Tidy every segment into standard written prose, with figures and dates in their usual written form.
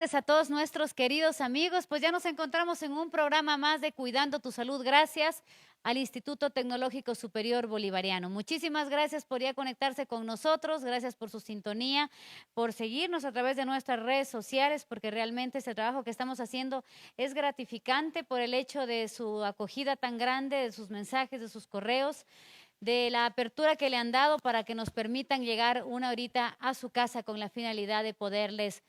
Gracias a todos nuestros queridos amigos, pues ya nos encontramos en un programa más de Cuidando tu Salud, gracias al Instituto Tecnológico Superior Bolivariano. Muchísimas gracias por ya conectarse con nosotros, gracias por su sintonía, por seguirnos a través de nuestras redes sociales, porque realmente este trabajo que estamos haciendo es gratificante por el hecho de su acogida tan grande, de sus mensajes, de sus correos, de la apertura que le han dado para que nos permitan llegar una horita a su casa con la finalidad de poderles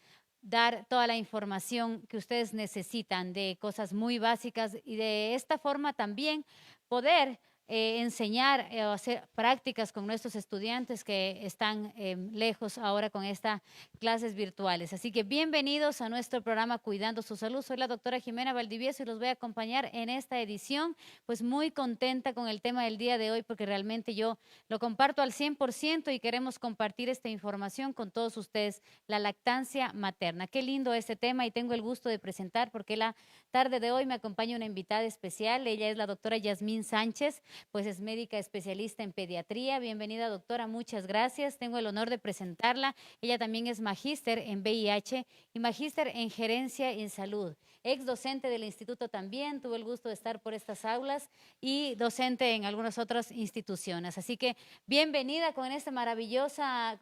dar toda la información que ustedes necesitan de cosas muy básicas y de esta forma también poder enseñar o hacer prácticas con nuestros estudiantes que están lejos ahora con estas clases virtuales. Así que bienvenidos a nuestro programa Cuidando su Salud. Soy la doctora Jimena Valdivieso y los voy a acompañar en esta edición. Pues muy contenta con el tema del día de hoy porque realmente yo lo comparto al 100% y queremos compartir esta información con todos ustedes, la lactancia materna. Qué lindo este tema y tengo el gusto de presentar porque la tarde de hoy me acompaña una invitada especial. Ella es la doctora Yasmín Sánchez, pues es médica especialista en pediatría. Bienvenida, doctora, muchas gracias. Tengo el honor de presentarla. Ella también es magíster en VIH y magíster en gerencia en salud. Ex docente del instituto también, tuve el gusto de estar por estas aulas y docente en algunas otras instituciones. Así que bienvenida con esa maravillosa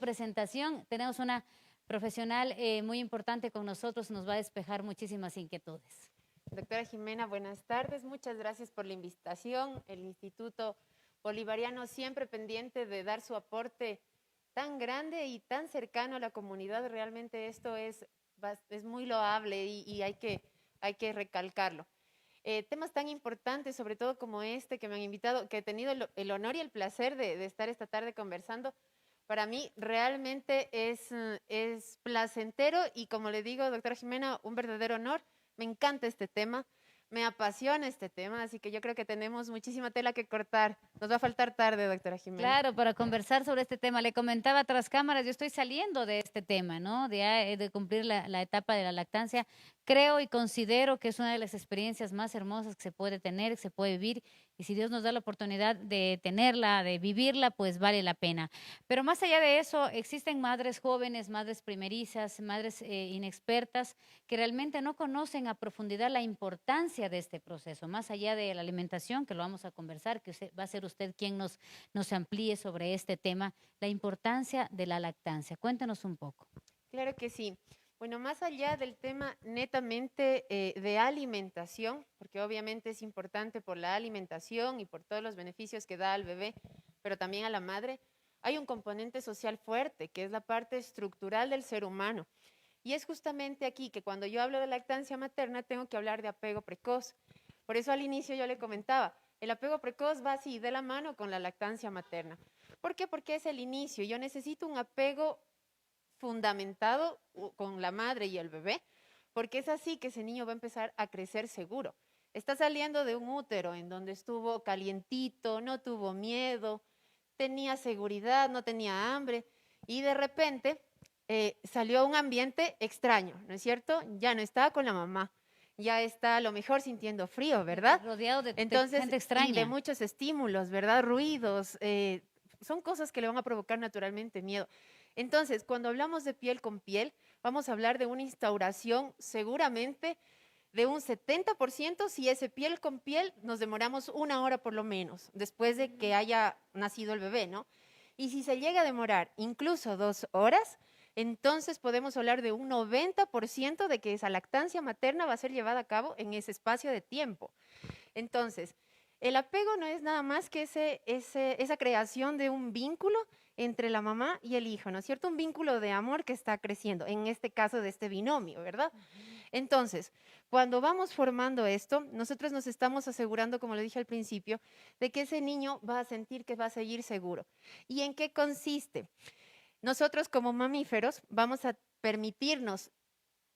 presentación. Tenemos una profesional muy importante con nosotros, nos va a despejar muchísimas inquietudes. Doctora Jimena, buenas tardes. Muchas gracias por la invitación. El Instituto Bolivariano siempre pendiente de dar su aporte tan grande y tan cercano a la comunidad. Realmente esto es muy loable y hay que recalcarlo. Temas tan importantes, sobre todo como este que me han invitado, que he tenido el honor y el placer de estar esta tarde conversando, para mí realmente es placentero y como le digo, doctora Jimena, un verdadero honor. Me encanta este tema, me apasiona este tema, así que yo creo que tenemos muchísima tela que cortar. Nos va a faltar tarde, doctora Jimena. Claro, para conversar sobre este tema. Le comentaba tras cámaras, yo estoy saliendo de este tema, ¿no? De cumplir la etapa de la lactancia. Creo y considero que es una de las experiencias más hermosas que se puede tener, que se puede vivir. Y si Dios nos da la oportunidad de tenerla, de vivirla, pues vale la pena. Pero más allá de eso, existen madres jóvenes, madres primerizas, madres inexpertas que realmente no conocen a profundidad la importancia de este proceso, más allá de la alimentación, que lo vamos a conversar, que va a ser usted quien nos amplíe sobre este tema, la importancia de la lactancia. Cuéntanos un poco. Claro que sí. Bueno, más allá del tema netamente de alimentación, porque obviamente es importante por la alimentación y por todos los beneficios que da al bebé, pero también a la madre, hay un componente social fuerte, que es la parte estructural del ser humano. Y es justamente aquí que cuando yo hablo de lactancia materna tengo que hablar de apego precoz. Por eso al inicio yo le comentaba, el apego precoz va así de la mano con la lactancia materna. ¿Por qué? Porque es el inicio. Yo necesito un apego fundamentado con la madre y el bebé, porque es así que ese niño va a empezar a crecer seguro. Está saliendo de un útero en donde estuvo calientito, no tuvo miedo, tenía seguridad, no tenía hambre, y de repente salió a un ambiente extraño, ¿no es cierto? Ya no estaba con la mamá, ya está a lo mejor sintiendo frío, ¿verdad? Rodeado de Entonces, gente y de extraña. muchos estímulos, ¿verdad? Ruidos, son cosas que le van a provocar naturalmente miedo. Entonces, cuando hablamos de piel con piel, vamos a hablar de una instauración seguramente de un 70% si ese piel con piel nos demoramos una hora por lo menos, después de que haya nacido el bebé, ¿no? Y si se llega a demorar incluso 2 horas, entonces podemos hablar de un 90% de que esa lactancia materna va a ser llevada a cabo en ese espacio de tiempo. Entonces, el apego no es nada más que esa creación de un vínculo entre la mamá y el hijo, ¿no es cierto? Un vínculo de amor que está creciendo, en este caso de este binomio, ¿verdad? Entonces, cuando vamos formando esto, nosotros nos estamos asegurando, como le dije al principio, de que ese niño va a sentir que va a seguir seguro. ¿Y en qué consiste? Nosotros como mamíferos vamos a permitirnos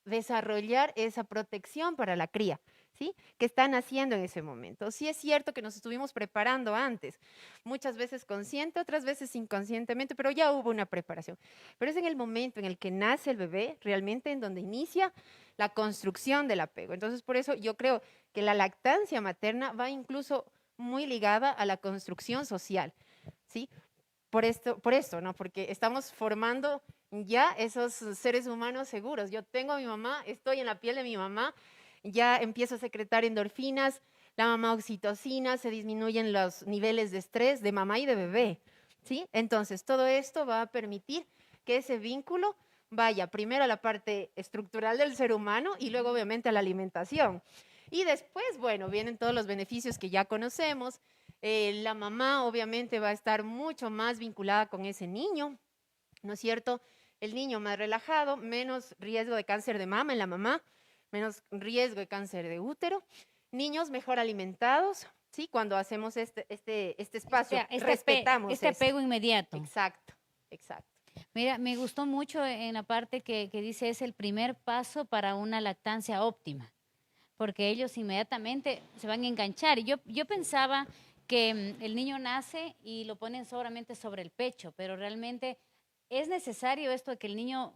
desarrollar esa protección para la cría, ¿sí? Que están haciendo en ese momento. Sí es cierto que nos estuvimos preparando antes, muchas veces consciente, otras veces inconscientemente, pero ya hubo una preparación. Pero es en el momento en el que nace el bebé, realmente en donde inicia la construcción del apego. Entonces, por eso yo creo que la lactancia materna va incluso muy ligada a la construcción social, ¿sí? Por esto, ¿no? Porque estamos formando ya esos seres humanos seguros. Yo tengo a mi mamá, estoy en la piel de mi mamá, ya empiezo a secretar endorfinas, la mamá oxitocina, se disminuyen los niveles de estrés de mamá y de bebé, ¿sí? Entonces, todo esto va a permitir que ese vínculo vaya primero a la parte estructural del ser humano y luego obviamente a la alimentación. Y después, bueno, vienen todos los beneficios que ya conocemos. La mamá obviamente va a estar mucho más vinculada con ese niño, ¿no es cierto? El niño más relajado, menos riesgo de cáncer de mama en la mamá, menos riesgo de cáncer de útero, niños mejor alimentados, ¿sí? Cuando hacemos este espacio, respetamos este esto. apego inmediato. Exacto, exacto. Mira, me gustó mucho en la parte que dice es el primer paso para una lactancia óptima, porque ellos inmediatamente se van a enganchar. Y yo pensaba que el niño nace y lo ponen solamente sobre el pecho, pero realmente es necesario esto de que el niño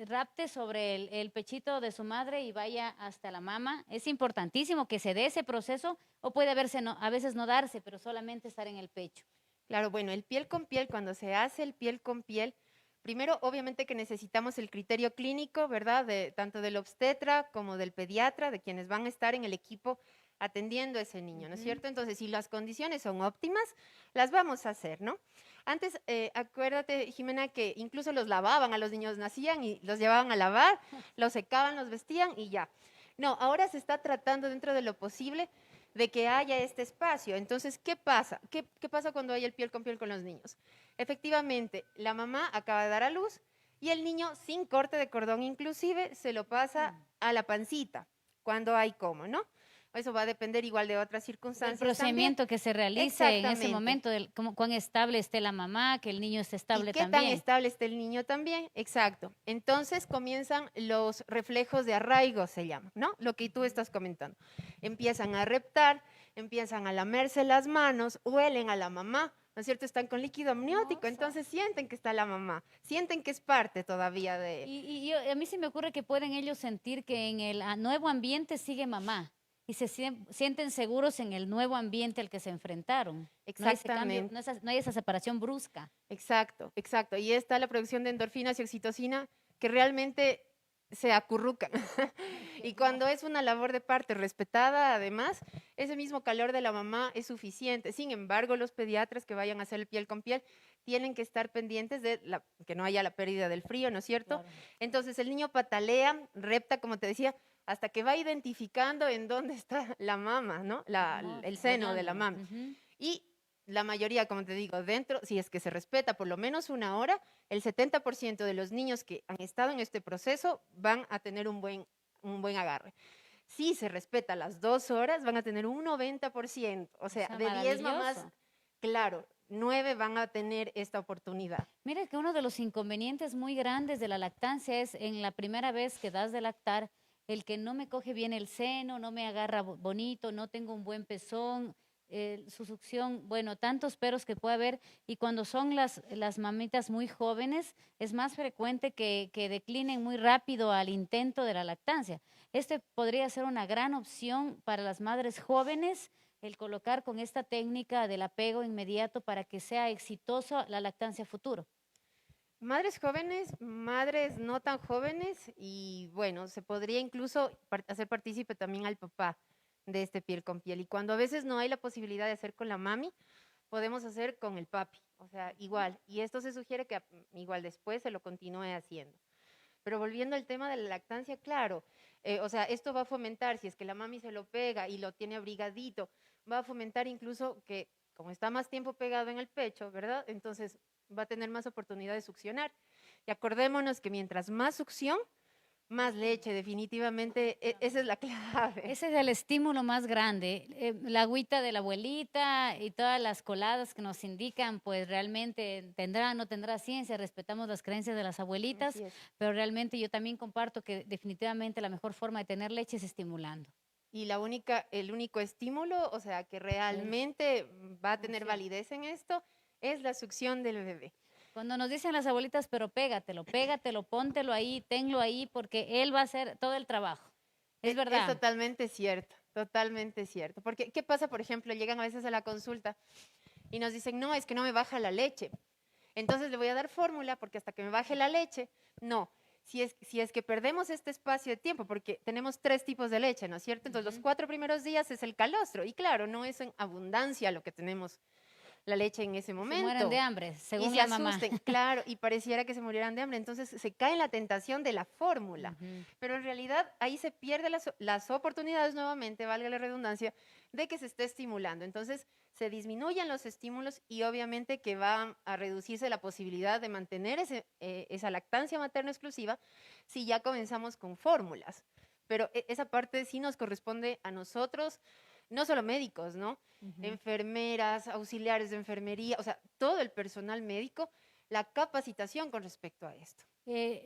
rapte sobre el pechito de su madre y vaya hasta la mama. Es importantísimo que se dé ese proceso o puede a veces no darse, pero solamente estar en el pecho. Claro, bueno, el piel con piel, cuando se hace el piel con piel, primero obviamente que necesitamos el criterio clínico, ¿verdad? Tanto del obstetra como del pediatra, de quienes van a estar en el equipo atendiendo a ese niño, ¿no es cierto? Entonces, si las condiciones son óptimas, las vamos a hacer, ¿no? Antes, acuérdate, Jimena, que incluso los lavaban a los niños, nacían y los llevaban a lavar, los secaban, los vestían y ya. No, ahora se está tratando dentro de lo posible de que haya este espacio. Entonces, ¿qué pasa? ¿Qué pasa cuando hay el piel con piel con los niños? Efectivamente, la mamá acaba de dar a luz y el niño sin corte de cordón inclusive se lo pasa a la pancita cuando hay como, ¿no? Eso va a depender igual de otras El circunstancias procedimiento también. que se realice en ese Exactamente. momento, cuán estable esté la mamá, que el niño esté ¿Y estable qué tan también. estable está el niño también? Exacto. Entonces comienzan los reflejos de arraigo, se llama, ¿no? Lo que tú estás comentando. Empiezan a reptar, empiezan a lamerse las manos, huelen a la mamá, ¿no es cierto? Están con líquido amniótico, Hermoso. entonces sienten que está la mamá, sienten que es parte todavía de él. A mí se me ocurre que pueden ellos sentir que en el nuevo ambiente sigue mamá y sienten seguros en el nuevo ambiente al que se enfrentaron. No hay ese cambio, Exactamente. no hay esa separación brusca. Exacto, exacto. Y está la producción de endorfinas y oxitocina que realmente se acurrucan. Y cuando es una labor de parte respetada, además, ese mismo calor de la mamá es suficiente. Sin embargo, los pediatras que vayan a hacer el piel con piel tienen que estar pendientes de que no haya la pérdida del frío, ¿no es cierto? Claro. Entonces el niño patalea, repta, como te decía, hasta que va identificando en dónde está la mama, ¿no? El Hermoso, seno de la hallándolo. mama. Y la mayoría, como te digo, dentro, si es que se respeta por lo menos una hora, el 70% de los niños que han estado en este proceso van a tener un buen agarre. Si se respeta las 2 horas, van a tener un 90%. O sea, de 10 mamás, Maravilloso. claro, 9 van a tener esta oportunidad. Mira que uno de los inconvenientes muy grandes de la lactancia es en la primera vez que das de lactar, el que no me coge bien el seno, no me agarra bonito, no tengo un buen pezón, su succión, bueno, tantos peros que puede haber. Y cuando son las mamitas muy jóvenes, es más frecuente que declinen muy rápido al intento de la lactancia. Este podría ser una gran opción para las madres jóvenes el colocar con esta técnica del apego inmediato para que sea exitoso la lactancia futuro. Madres jóvenes, madres no tan jóvenes y bueno, se podría incluso hacer partícipe también al papá de este piel con piel. Y cuando a veces no hay la posibilidad de hacer con la mami, podemos hacer con el papi, o sea, igual. Y esto se sugiere que igual después se lo continúe haciendo. Pero volviendo al tema de la lactancia, claro, o sea, esto va a fomentar, si es que la mami se lo pega y lo tiene abrigadito, va a fomentar incluso que, como está más tiempo pegado en el pecho, ¿verdad? Entonces va a tener más oportunidad de succionar. Y acordémonos que mientras más succión, más leche, definitivamente, esa es la clave. Ese es el estímulo más grande. La agüita de la abuelita y todas las coladas que nos indican, pues realmente tendrá o no tendrá ciencia, respetamos las creencias de las abuelitas, Así es. pero realmente yo también comparto que definitivamente la mejor forma de tener leche es estimulando. Y el único estímulo, o sea, que El- realmente va a tener Funciona. validez en esto, es la succión del bebé. Cuando nos dicen las abuelitas, pero pégatelo, póntelo ahí, tenlo ahí, porque él va a hacer todo el trabajo. Es Es verdad. totalmente cierto, totalmente cierto. Porque, ¿qué pasa, por ejemplo? Llegan a veces a la consulta y nos dicen, no, es que no me baja la leche. Entonces le voy a dar fórmula porque hasta que me baje la leche, no. Si es que perdemos este espacio de tiempo, porque tenemos 3 tipos de leche, ¿no es cierto? Entonces los 4 primeros días es el calostro y claro, no es en abundancia lo que tenemos la leche en ese Se mueren de momento. hambre, Y según se la mamá. asusten, claro, y pareciera que se murieran de hambre. Entonces se cae en la tentación de la fórmula. Ujú. Pero en realidad ahí se pierden las oportunidades nuevamente, valga la redundancia, de que se esté estimulando. Entonces se disminuyen los estímulos y obviamente que va a reducirse la posibilidad de mantener esa lactancia materna exclusiva si ya comenzamos con fórmulas. Pero esa parte sí nos corresponde a nosotros, no solo médicos, ¿no? Ujú. Enfermeras, auxiliares de enfermería, o sea, todo el personal médico, la capacitación con respecto a esto.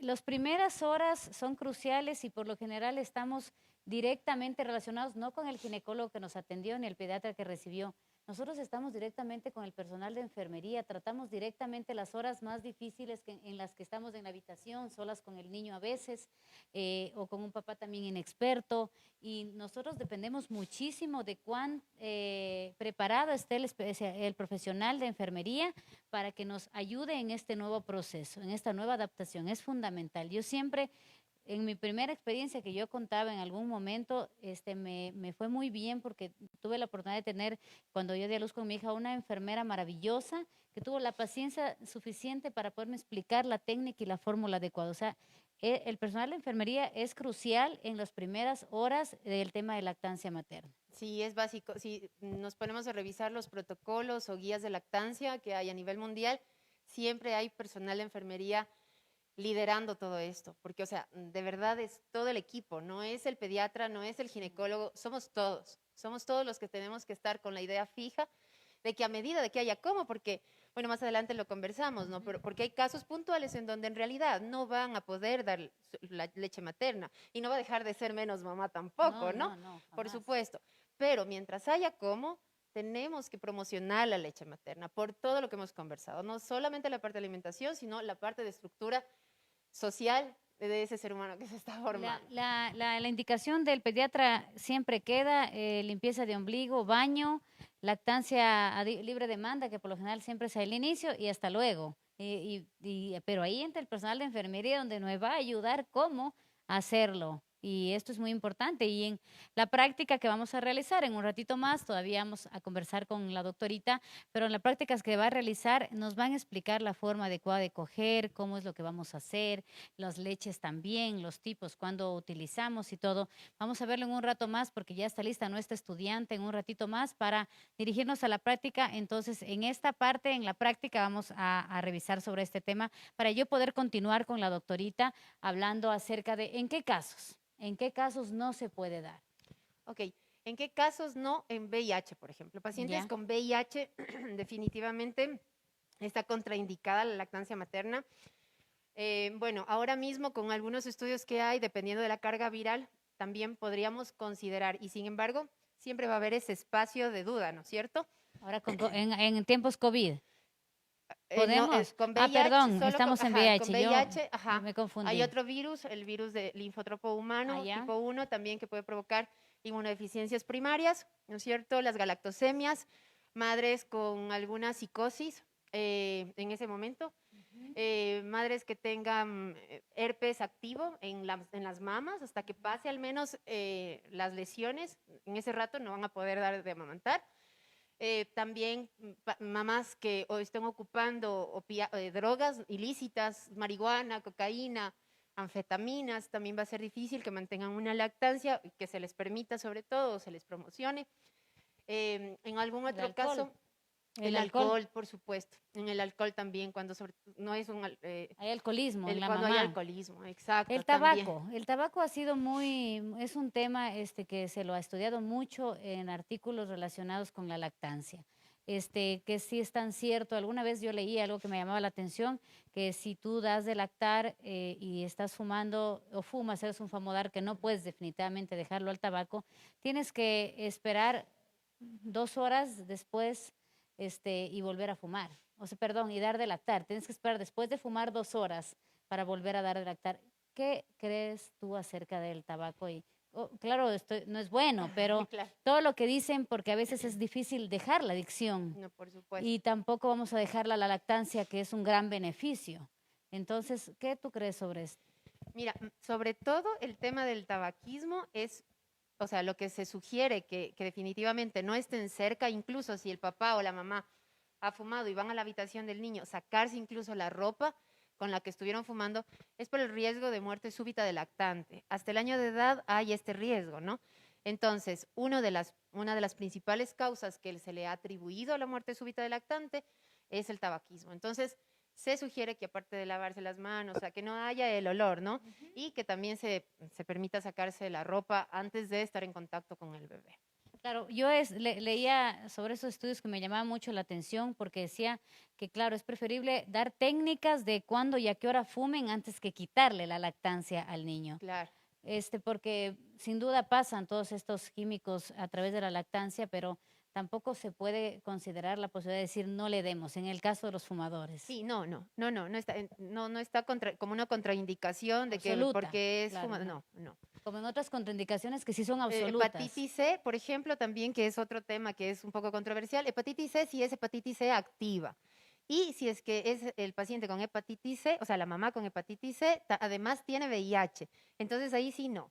Las primeras horas son cruciales y por lo general estamos directamente relacionados, no con el ginecólogo que nos atendió ni el pediatra que recibió. Nosotros estamos directamente con el personal de enfermería, tratamos directamente las horas más difíciles en las que estamos en la habitación, solas con el niño a veces, o con un papá también inexperto, y nosotros dependemos muchísimo de cuán preparado esté el profesional de enfermería para que nos ayude en este nuevo proceso, en esta nueva adaptación. Es fundamental. Yo siempre, en mi primera experiencia que yo contaba en algún momento, me fue muy bien porque tuve la oportunidad de tener, cuando yo di a luz con mi hija, una enfermera maravillosa que tuvo la paciencia suficiente para poderme explicar la técnica y la fórmula adecuada. O sea, el personal de enfermería es crucial en las primeras horas del tema de lactancia materna. Sí, es básico. Si nos ponemos a revisar los protocolos o guías de lactancia que hay a nivel mundial, siempre hay personal de enfermería liderando todo esto, porque, o sea, de verdad es todo el equipo, no es el pediatra, no es el ginecólogo, somos todos los que tenemos que estar con la idea fija de que a medida de que haya cómo, porque, bueno, más adelante lo conversamos, ¿no? Pero porque hay casos puntuales en donde en realidad no van a poder dar la leche materna y no va a dejar de ser menos mamá No, tampoco, ¿no? no, no, Por jamás. supuesto. Pero mientras haya cómo, tenemos que promocionar la leche materna por todo lo que hemos conversado, no solamente la parte de alimentación, sino la parte de estructura social de ese ser humano que se está formando. La indicación del pediatra siempre queda, limpieza de ombligo, baño, lactancia libre demanda, que por lo general siempre es al inicio y hasta luego. Pero ahí entra el personal de enfermería donde nos va a ayudar cómo hacerlo. Y esto es muy importante. Y en la práctica que vamos a realizar en un ratito más, todavía vamos a conversar con la doctorita, pero en las prácticas que va a realizar nos van a explicar la forma adecuada de coger, cómo es lo que vamos a hacer, las leches también, los tipos, cuándo utilizamos y todo. Vamos a verlo en un rato más porque ya está lista nuestra estudiante en un ratito más para dirigirnos a la práctica. Entonces, en esta parte, en la práctica, vamos a revisar sobre este tema para yo poder continuar con la doctorita hablando acerca de en qué casos no se puede dar. Ok, ¿en qué casos no? En VIH, por ejemplo. Pacientes ¿Ya? con VIH definitivamente está contraindicada la lactancia materna. Bueno, ahora mismo con algunos estudios que hay, dependiendo de la carga viral, también podríamos considerar, y sin embargo, siempre va a haber ese espacio de duda, ¿no es cierto? Ahora en tiempos COVID. No, ¿Podemos? con Ah, VIH, perdón, solo con, estamos en ajá, con VIH. Yo VIH, me, ajá. me Hay confundí. otro virus, el virus de linfotropo humano, Allá. tipo 1, también que puede provocar inmunodeficiencias primarias, ¿no es cierto? Las galactosemias, madres con alguna psicosis en ese momento, madres que tengan herpes activo en las mamas, hasta que pase al menos las lesiones, en ese rato no van a poder dar de amamantar. También mamás que o estén ocupando drogas ilícitas, marihuana, cocaína, anfetaminas, también va a ser difícil que mantengan una lactancia y que se les permita sobre todo, se les promocione. En algún El otro alcohol. caso, El el alcohol. alcohol, por supuesto. En el alcohol también, cuando no es Hay alcoholismo en la cuando hay mamá. alcoholismo, exacto, también. El tabaco ha sido es un tema que se lo ha estudiado mucho en artículos relacionados con la lactancia. Que sí es tan cierto. Alguna vez yo leí algo que me llamaba la atención, que si tú das de lactar y estás fumando o fumas, eres un famodar que no puedes definitivamente dejarlo al tabaco, tienes que esperar 2 horas después y volver a fumar. O sea, perdón, y dar de lactar. Tienes que esperar después de fumar 2 horas para volver a dar de lactar. ¿Qué crees tú acerca del tabaco claro, esto no es bueno, pero Claro, todo lo que dicen, porque a veces es difícil dejar la adicción no, por supuesto. y tampoco vamos a dejarla la lactancia, que es un gran beneficio. Entonces, ¿qué tú crees sobre esto? Mira, sobre todo el tema del tabaquismo es, o sea, lo que se sugiere que definitivamente no estén cerca, incluso si el papá o la mamá ha fumado y van a la habitación del niño, sacarse incluso la ropa con la que estuvieron fumando, es por el riesgo de muerte súbita del lactante. Hasta el año de edad hay este riesgo, ¿no? Entonces, una de las principales causas que se le ha atribuido a la muerte súbita del lactante es el tabaquismo. Entonces, se sugiere que aparte de lavarse las manos, o sea, que no haya el olor, ¿no? Y que también se permita sacarse la ropa antes de estar en contacto con el bebé. Claro, yo leía sobre esos estudios que me llamaban mucho la atención porque decía que, claro, es preferible dar técnicas de cuándo y a qué hora fumen antes que quitarle la lactancia al niño. Claro. Porque sin duda pasan todos estos químicos a través de la lactancia, pero tampoco se puede considerar la posibilidad de decir no le demos en el caso de los fumadores. Sí, no está, no está como una contraindicación de que Absoluta, porque es claro, fumado, no. no. Como en otras contraindicaciones que sí son absolutas. Hepatitis C, por ejemplo, también, que es otro tema que es un poco controversial. Hepatitis C sí es hepatitis C activa. Y si es que es el paciente con hepatitis C, o sea, la mamá con hepatitis C, además tiene VIH. Entonces ahí sí no.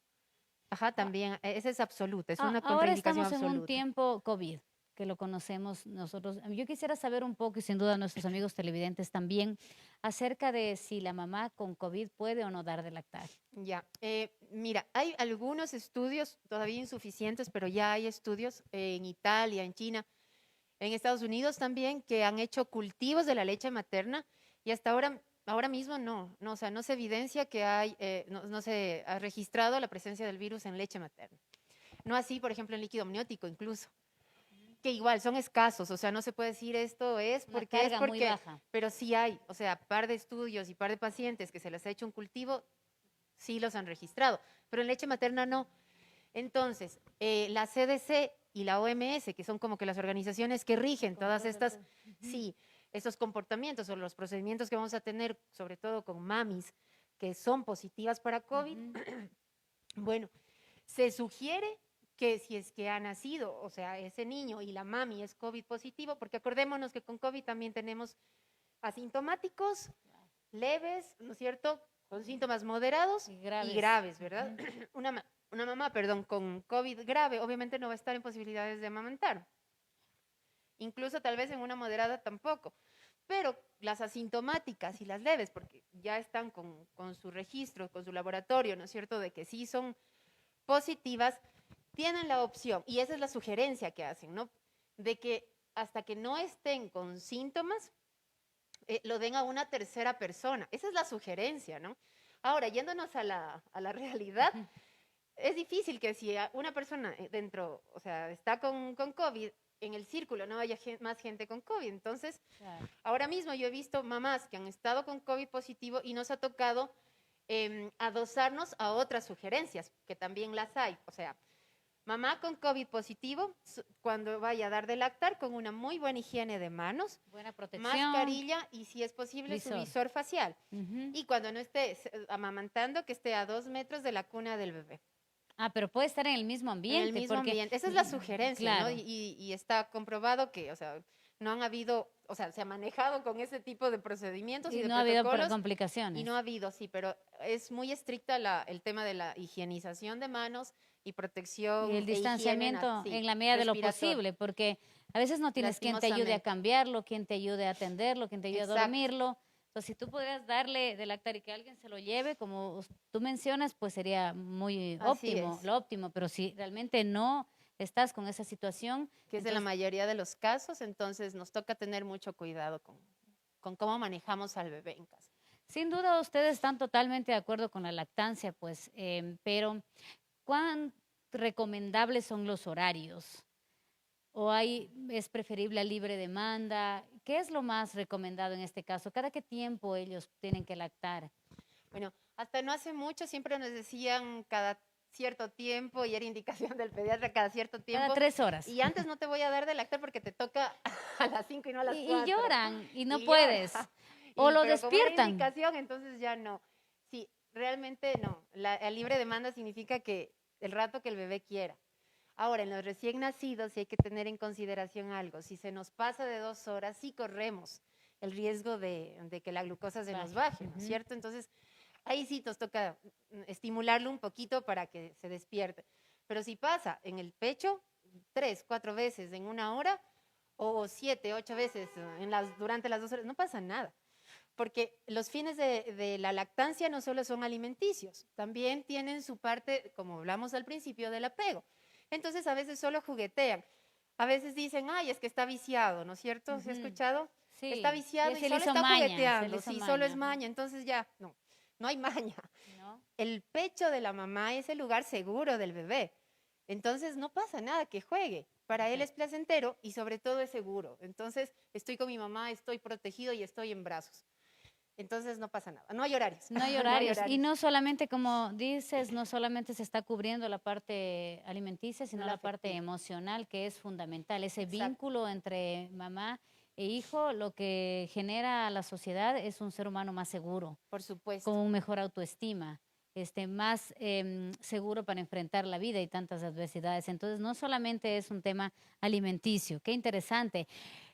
Ajá, A- también, esa es absoluta, es una Ahora contraindicación estamos en un absoluta. tiempo COVID, que lo conocemos nosotros. Yo quisiera saber un poco, y sin duda nuestros amigos televidentes también, acerca de si la mamá con COVID puede o no dar de lactar. Ya, mira, hay algunos estudios todavía insuficientes, pero ya hay estudios en Italia, en China, en Estados Unidos también, que han hecho cultivos de la leche materna y hasta ahora mismo no, o sea, no se evidencia que no se ha registrado la presencia del virus en leche materna. No así, por ejemplo, en líquido amniótico incluso, que igual son escasos, o sea, no se puede decir esto Una es carga muy porque, baja. pero sí hay, o sea, par de estudios y par de pacientes que se les ha hecho un cultivo, sí los han registrado, pero en leche materna no. Entonces, la CDC y la OMS, que son como que las organizaciones que rigen todas estas, sí, estos comportamientos o los procedimientos que vamos a tener, sobre todo con mamis que son positivas para COVID, Ujú. bueno, se sugiere que si es que ha nacido, o sea, ese niño y la mami es COVID positivo, porque acordémonos que con COVID también tenemos asintomáticos, leves, ¿no es cierto? Con síntomas moderados Y y graves. graves, ¿verdad? Ujú. Una mamá, perdón, con COVID grave, obviamente no va a estar en posibilidades de amamantar. Incluso tal vez en una moderada tampoco. Pero las asintomáticas y las leves, porque ya están con su registro, con su laboratorio, ¿no es cierto?, de que sí son positivas, tienen la opción, y esa es la sugerencia que hacen, ¿no? De que hasta que no estén con síntomas, lo den a una tercera persona. Esa es la sugerencia, ¿no? Ahora, yéndonos a la realidad, Ujú. es difícil que si una persona dentro, o sea, está con COVID, en el círculo no haya más gente con COVID. Entonces, Claro. ahora mismo yo he visto mamás que han estado con COVID positivo y nos ha tocado adosarnos a otras sugerencias, que también las hay. O sea, mamá con COVID positivo, cuando vaya a dar de lactar, con una muy buena higiene de manos, Buena protección, mascarilla y, si es posible, su visor. visor facial. Ujú. Y cuando no esté amamantando, que esté a 2 metros de la cuna del bebé. Ah, pero puede estar en el mismo En el ambiente, mismo porque, ambiente. Esa es la sugerencia, ¿no? claro, Y está comprobado que, o sea, no han habido, o sea, se ha manejado con ese tipo de procedimientos y y de no ha habido protocolos y complicaciones. no ha habido, sí, pero es muy estricta el tema de la higienización de manos y Y protección el e higiene, distanciamiento sí, en la medida de lo respiratoria, posible, porque a veces no tienes quien te ayude a lastimosamente. cambiarlo, quien te ayude a atenderlo, quien te ayude a Exacto, dormirlo. Entonces, si tú pudieras darle de lactar y que alguien se lo lleve, como tú mencionas, pues sería muy así óptimo, es. lo óptimo. Pero si realmente no estás con esa situación, Que es en la entonces, mayoría de los casos, entonces nos toca tener mucho cuidado con cómo manejamos al bebé en casa. sin duda ustedes están totalmente de acuerdo con la lactancia, pues, pero ¿cuán recomendables son los horarios? ¿O es preferible a libre demanda? ¿Qué es lo más recomendado en este caso? ¿Cada qué tiempo ellos tienen que lactar? Bueno, hasta no hace mucho siempre nos decían cada cierto tiempo y era indicación del pediatra cada cierto Cada tiempo. 3 horas. Y antes no te voy a dar de lactar porque te toca a las 5 y no a las Y 4. lloran y no Y llora. puedes. O lo Pero como era despiertan. indicación, entonces ya no. Sí, realmente no. La libre demanda significa que el rato que el bebé quiera. Ahora, en los recién nacidos sí hay que tener en consideración algo. Si se nos pasa de 2 horas, sí corremos el riesgo de que la glucosa se nos baje, ¿no es cierto? Entonces, ahí sí nos toca estimularlo un poquito para que se despierte. Pero si pasa en el pecho 3, 4 veces en 1 hora o 7, 8 veces durante las 2 horas, no pasa nada. Porque los fines de la lactancia no solo son alimenticios, también tienen su parte, como hablamos al principio, del apego. Entonces a veces solo juguetean. A veces dicen, ay, es que está viciado, ¿no es cierto? ¿Se ha escuchado? Sí, Está viciado ya y se le solo hizo está maña, se le jugueteando. hizo Sí, solo es maña. maña. Entonces ya, no, no hay maña. ¿No? El pecho de la mamá es el lugar seguro del bebé. Entonces no pasa nada que juegue. Para él es placentero y sobre todo es seguro. Entonces estoy con mi mamá, estoy protegido y estoy en brazos. Entonces no pasa nada. No hay horarios. No hay No hay horarios. Y horarios. no solamente, como dices, no solamente se está cubriendo la parte alimenticia, sino La la parte afectiva. emocional, que es fundamental. Ese Exacto. vínculo entre mamá e hijo, lo que genera a la sociedad es un ser humano más seguro, Por supuesto. con un mejor autoestima, más seguro para enfrentar la vida y tantas adversidades. Entonces, no solamente es un tema alimenticio. Qué interesante.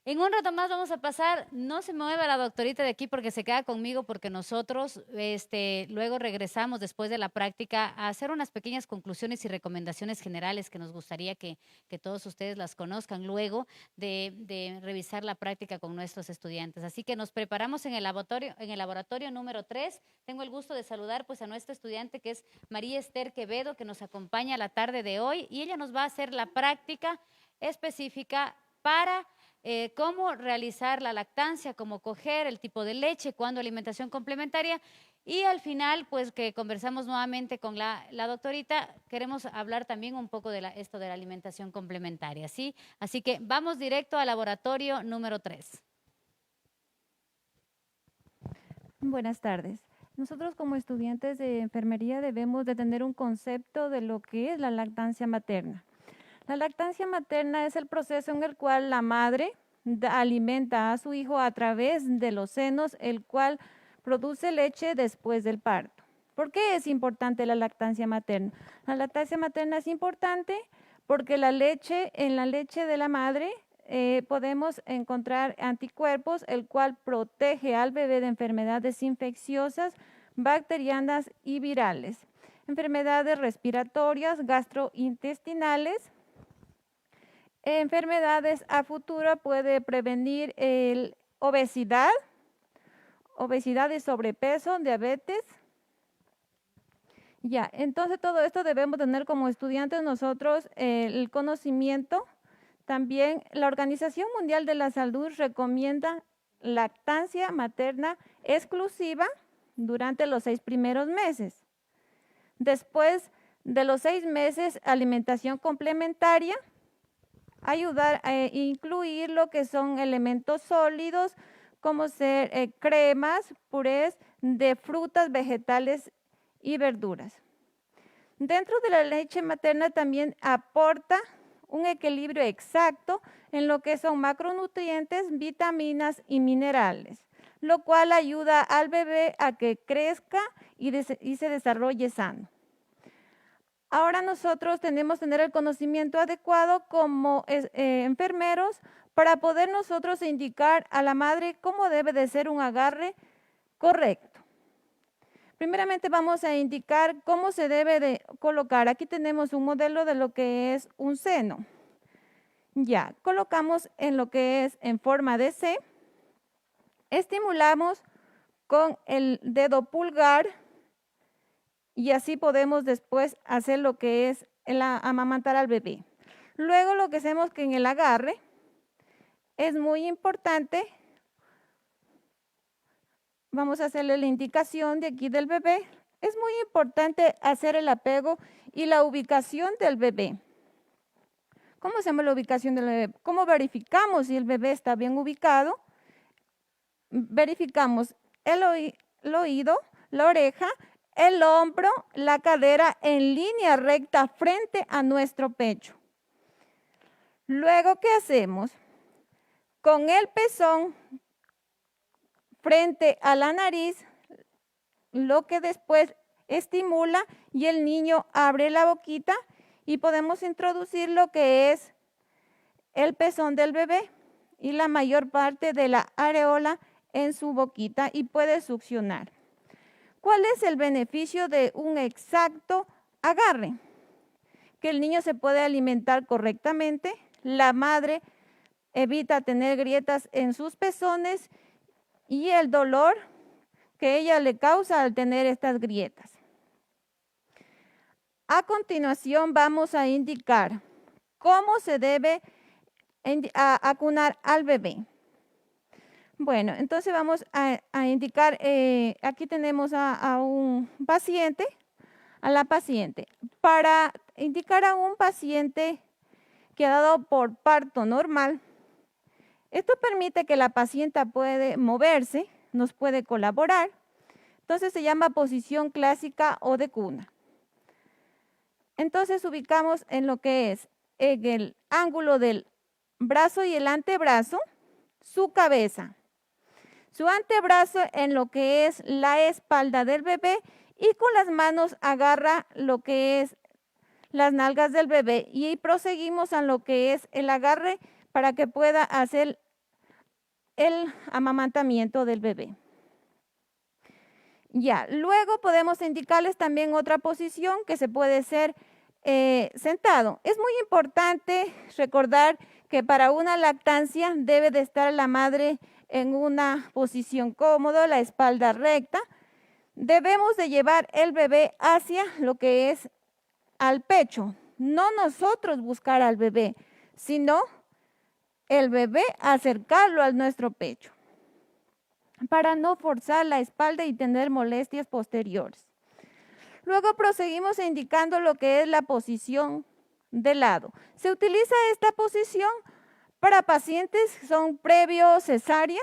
En un rato más vamos a pasar, no se mueva la doctorita de aquí porque se queda conmigo, porque nosotros luego regresamos después de la práctica a hacer unas pequeñas conclusiones y recomendaciones generales que nos gustaría que todos ustedes las conozcan luego de revisar la práctica con nuestros estudiantes. Así que nos preparamos en el laboratorio número 3. Tengo el gusto de saludar pues a nuestra estudiante, que es María Esther Quevedo, que nos acompaña la tarde de hoy, y ella nos va a hacer la práctica específica para cómo realizar la lactancia, cómo coger el tipo de leche, cuándo alimentación complementaria. Y al final, pues que conversamos nuevamente con la doctorita, queremos hablar también un poco de esto de la alimentación complementaria, ¿sí? Así que vamos directo al laboratorio número 3. Buenas tardes. Nosotros como estudiantes de enfermería debemos de tener un concepto de lo que es la lactancia materna. La lactancia materna es el proceso en el cual la madre alimenta a su hijo a través de los senos, el cual produce leche después del parto. ¿Por qué es importante la lactancia materna? La lactancia materna es importante porque en la leche de la madre podemos encontrar anticuerpos, el cual protege al bebé de enfermedades infecciosas, bacterianas y virales, enfermedades respiratorias, gastrointestinales. Enfermedades a futuro puede prevenir obesidad y sobrepeso, diabetes. Ya, entonces todo esto debemos tener como estudiantes nosotros el conocimiento. También la Organización Mundial de la Salud recomienda lactancia materna exclusiva durante los 6 primeros meses. Después de los 6 meses, alimentación complementaria. Ayudar a incluir lo que son elementos sólidos, como ser cremas, purés de frutas, vegetales y verduras. Dentro de la leche materna también aporta un equilibrio exacto en lo que son macronutrientes, vitaminas y minerales, lo cual ayuda al bebé a que crezca y se desarrolle sano. Ahora nosotros tenemos que tener el conocimiento adecuado como enfermeros para poder nosotros indicar a la madre cómo debe de ser un agarre correcto. Primeramente vamos a indicar cómo se debe de colocar. Aquí tenemos un modelo de lo que es un seno. Ya, colocamos en lo que es en forma de C. Estimulamos con el dedo pulgar y así podemos después hacer lo que es amamantar al bebé. Luego lo que hacemos que en el agarre es muy importante. Vamos a hacerle la indicación de aquí del bebé. Es muy importante hacer el apego y la ubicación del bebé. ¿Cómo hacemos la ubicación del bebé? ¿Cómo verificamos si el bebé está bien ubicado? Verificamos el oído, la oreja, el hombro, la cadera en línea recta frente a nuestro pecho. Luego, ¿qué hacemos? Con el pezón frente a la nariz, lo que después estimula y el niño abre la boquita y podemos introducir lo que es el pezón del bebé y la mayor parte de la areola en su boquita y puede succionar. ¿Cuál es el beneficio de un exacto agarre? Que el niño se puede alimentar correctamente, la madre evita tener grietas en sus pezones y el dolor que ella le causa al tener estas grietas. A continuación vamos a indicar cómo se debe acunar al bebé. Bueno, entonces vamos a indicar, aquí tenemos a un paciente, a la paciente. Para indicar a un paciente que ha dado por parto normal, esto permite que la paciente puede moverse, nos puede colaborar. Entonces se llama posición clásica o de cuna. Entonces ubicamos en lo que es en el ángulo del brazo y el antebrazo, su cabeza. Su antebrazo en lo que es la espalda del bebé y con las manos agarra lo que es las nalgas del bebé y proseguimos a lo que es el agarre para que pueda hacer el amamantamiento del bebé. Ya, luego podemos indicarles también otra posición que se puede hacer sentado. Es muy importante recordar que para una lactancia debe de estar la madre en una posición cómoda, la espalda recta. Debemos de llevar el bebé hacia lo que es al pecho, no nosotros buscar al bebé, sino el bebé acercarlo a nuestro pecho, para no forzar la espalda y tener molestias posteriores. Luego proseguimos indicando lo que es la posición de lado. Se utiliza esta posición para pacientes que son previo cesárea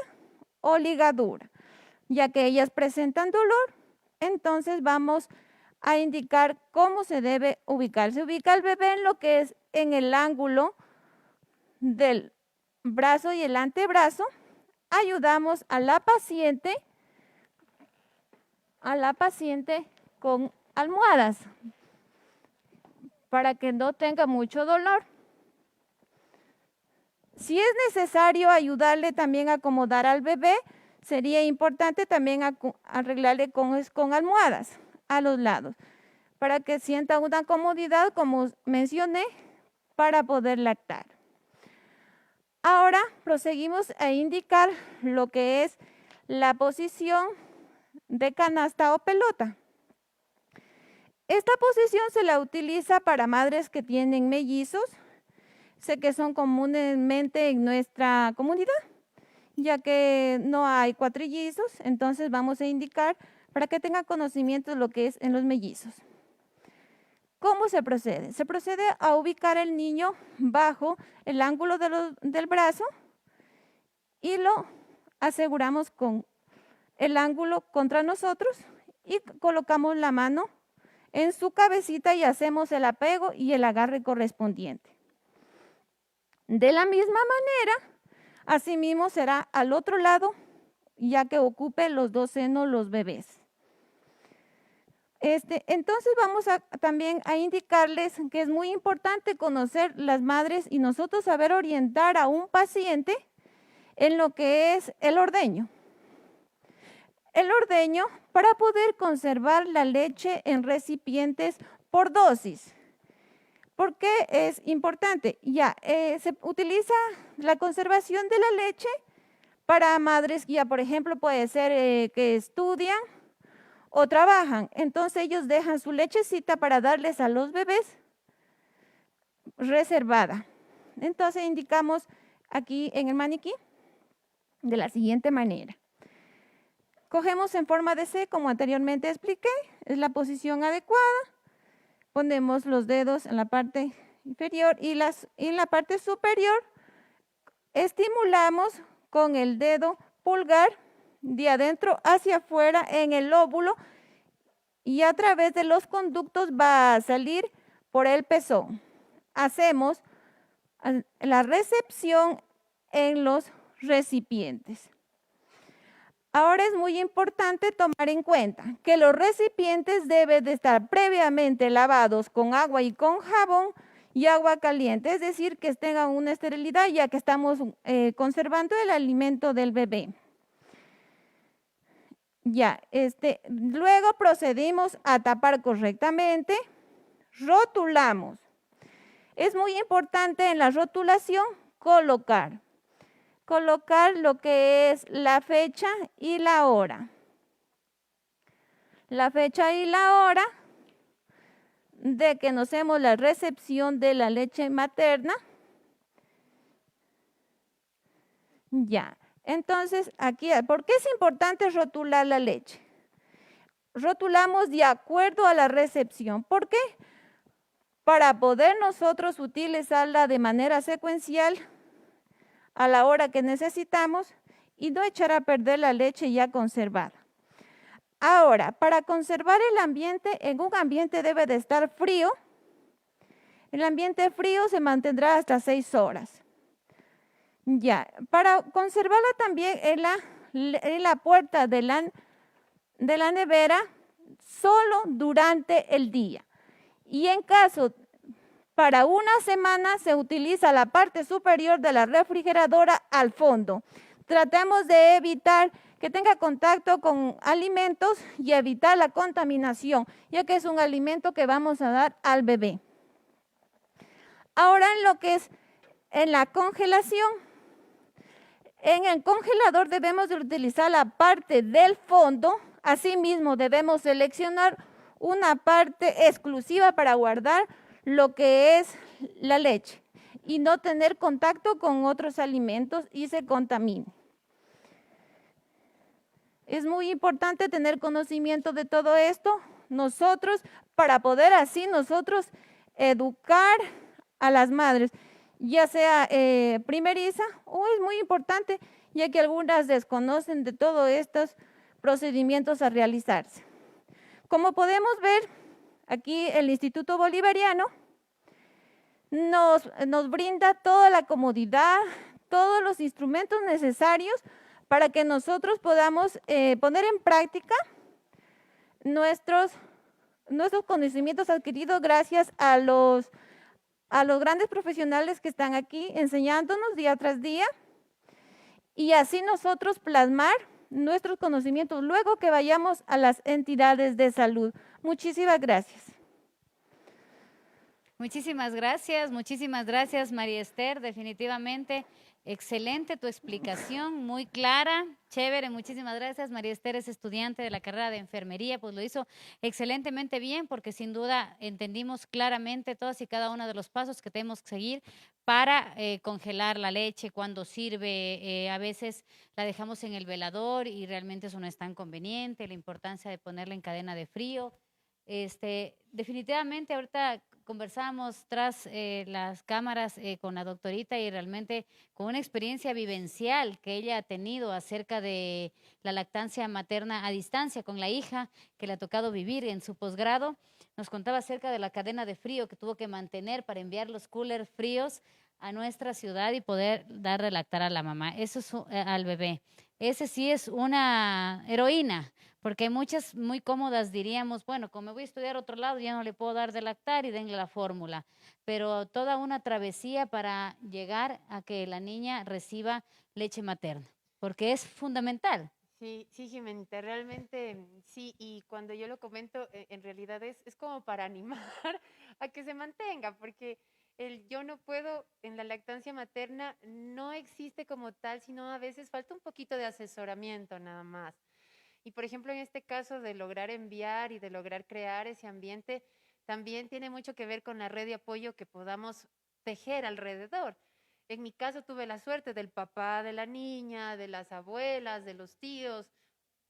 o ligadura, ya que ellas presentan dolor. Entonces vamos a indicar cómo se debe ubicar. Se ubica el bebé en lo que es en el ángulo del brazo y el antebrazo. Ayudamos a la paciente con almohadas para que no tenga mucho dolor. Si es necesario ayudarle también a acomodar al bebé, sería importante también arreglarle con almohadas a los lados, para que sienta una comodidad, como mencioné, para poder lactar. Ahora proseguimos a indicar lo que es la posición de canasta o pelota. Esta posición se la utiliza para madres que tienen mellizos, sé que son comúnmente en nuestra comunidad, ya que no hay cuatrillizos, entonces vamos a indicar para que tengan conocimiento de lo que es en los mellizos. ¿Cómo se procede? Se procede a ubicar el niño bajo el ángulo del brazo y lo aseguramos con el ángulo contra nosotros y colocamos la mano en su cabecita y hacemos el apego y el agarre correspondiente. De la misma manera, asimismo será al otro lado, ya que ocupe los dos senos los bebés. Entonces vamos también a indicarles que es muy importante conocer las madres y nosotros saber orientar a un paciente en lo que es el ordeño. El ordeño para poder conservar la leche en recipientes por dosis. ¿Por qué es importante? Se utiliza la conservación de la leche para madres que ya, por ejemplo, puede ser que estudian o trabajan. Entonces ellos dejan su lechecita para darles a los bebés reservada. Entonces indicamos aquí en el maniquí de la siguiente manera. Cogemos en forma de C, como anteriormente expliqué, es la posición adecuada. Ponemos los dedos en la parte inferior y en la parte superior estimulamos con el dedo pulgar de adentro hacia afuera en el lóbulo y a través de los conductos va a salir por el pezón. Hacemos la recepción en los recipientes. Ahora es muy importante tomar en cuenta que los recipientes deben de estar previamente lavados con agua y con jabón y agua caliente, es decir, que tengan una esterilidad ya que estamos conservando el alimento del bebé. Ya, luego procedimos a tapar correctamente, rotulamos. Es muy importante en la rotulación colocar lo que es la fecha y la hora. La fecha y la hora de que nos hacemos la recepción de la leche materna. Ya, entonces aquí, ¿por qué es importante rotular la leche? Rotulamos de acuerdo a la recepción. ¿Por qué? Para poder nosotros utilizarla de manera secuencial a la hora que necesitamos y no echar a perder la leche ya conservada. Ahora, para conservar el ambiente, en un ambiente debe de estar frío. El ambiente frío se mantendrá hasta 6 horas. Ya, para conservarla también en la puerta de la nevera, solo durante el día. Y en caso, para una semana se utiliza la parte superior de la refrigeradora al fondo. Tratemos de evitar que tenga contacto con alimentos y evitar la contaminación, ya que es un alimento que vamos a dar al bebé. Ahora en lo que es en la congelación, en el congelador debemos de utilizar la parte del fondo. Asimismo debemos seleccionar una parte exclusiva para guardar lo que es la leche y no tener contacto con otros alimentos y se contamine. Es muy importante tener conocimiento de todo esto nosotros para poder así nosotros educar a las madres, ya sea primeriza o es muy importante ya que algunas desconocen de todos estos procedimientos a realizarse. Como podemos ver, aquí el Instituto Bolivariano nos brinda toda la comodidad, todos los instrumentos necesarios para que nosotros podamos poner en práctica nuestros conocimientos adquiridos gracias a los grandes profesionales que están aquí enseñándonos día tras día y así nosotros plasmar nuestros conocimientos luego que vayamos a las entidades de salud. Muchísimas gracias. Muchísimas gracias, María Esther, definitivamente excelente tu explicación, muy clara, chévere, muchísimas gracias. María Esther es estudiante de la carrera de enfermería, pues lo hizo excelentemente bien porque sin duda entendimos claramente todos y cada uno de los pasos que tenemos que seguir para congelar la leche, cuando sirve, a veces la dejamos en el velador y realmente eso no es tan conveniente, la importancia de ponerla en cadena de frío. Definitivamente ahorita conversamos tras las cámaras con la doctorita y realmente con una experiencia vivencial que ella ha tenido acerca de la lactancia materna a distancia con la hija que le ha tocado vivir en su posgrado. Nos contaba acerca de la cadena de frío que tuvo que mantener para enviar los coolers fríos a nuestra ciudad y poder dar de lactar a la mamá, eso es al bebé. Ese sí es una heroína, porque hay muchas muy cómodas diríamos, bueno, como me voy a estudiar a otro lado, ya no le puedo dar de lactar y denle la fórmula. Pero toda una travesía para llegar a que la niña reciba leche materna, porque es fundamental. Sí, sí, Jimenita, realmente sí, y cuando yo lo comento, en realidad es como para animar a que se mantenga, porque el yo no puedo en la lactancia materna no existe como tal, sino a veces falta un poquito de asesoramiento nada más. Y por ejemplo, en este caso de lograr enviar y de lograr crear ese ambiente, también tiene mucho que ver con la red de apoyo que podamos tejer alrededor. En mi caso tuve la suerte del papá de la niña, de las abuelas, de los tíos,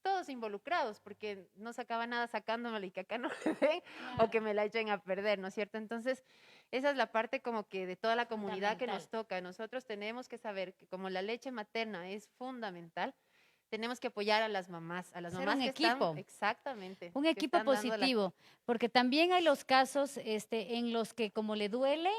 todos involucrados, porque no sacaba nada sacándomela y que acá no me den o que me la echen a perder, ¿no es cierto? Entonces, esa es la parte como que de toda la comunidad que nos toca. Nosotros tenemos que saber que como la leche materna es fundamental, tenemos que apoyar a las mamás Ser que un equipo. están, exactamente. Un que equipo están dando positivo, porque también hay los casos en los que como le duele,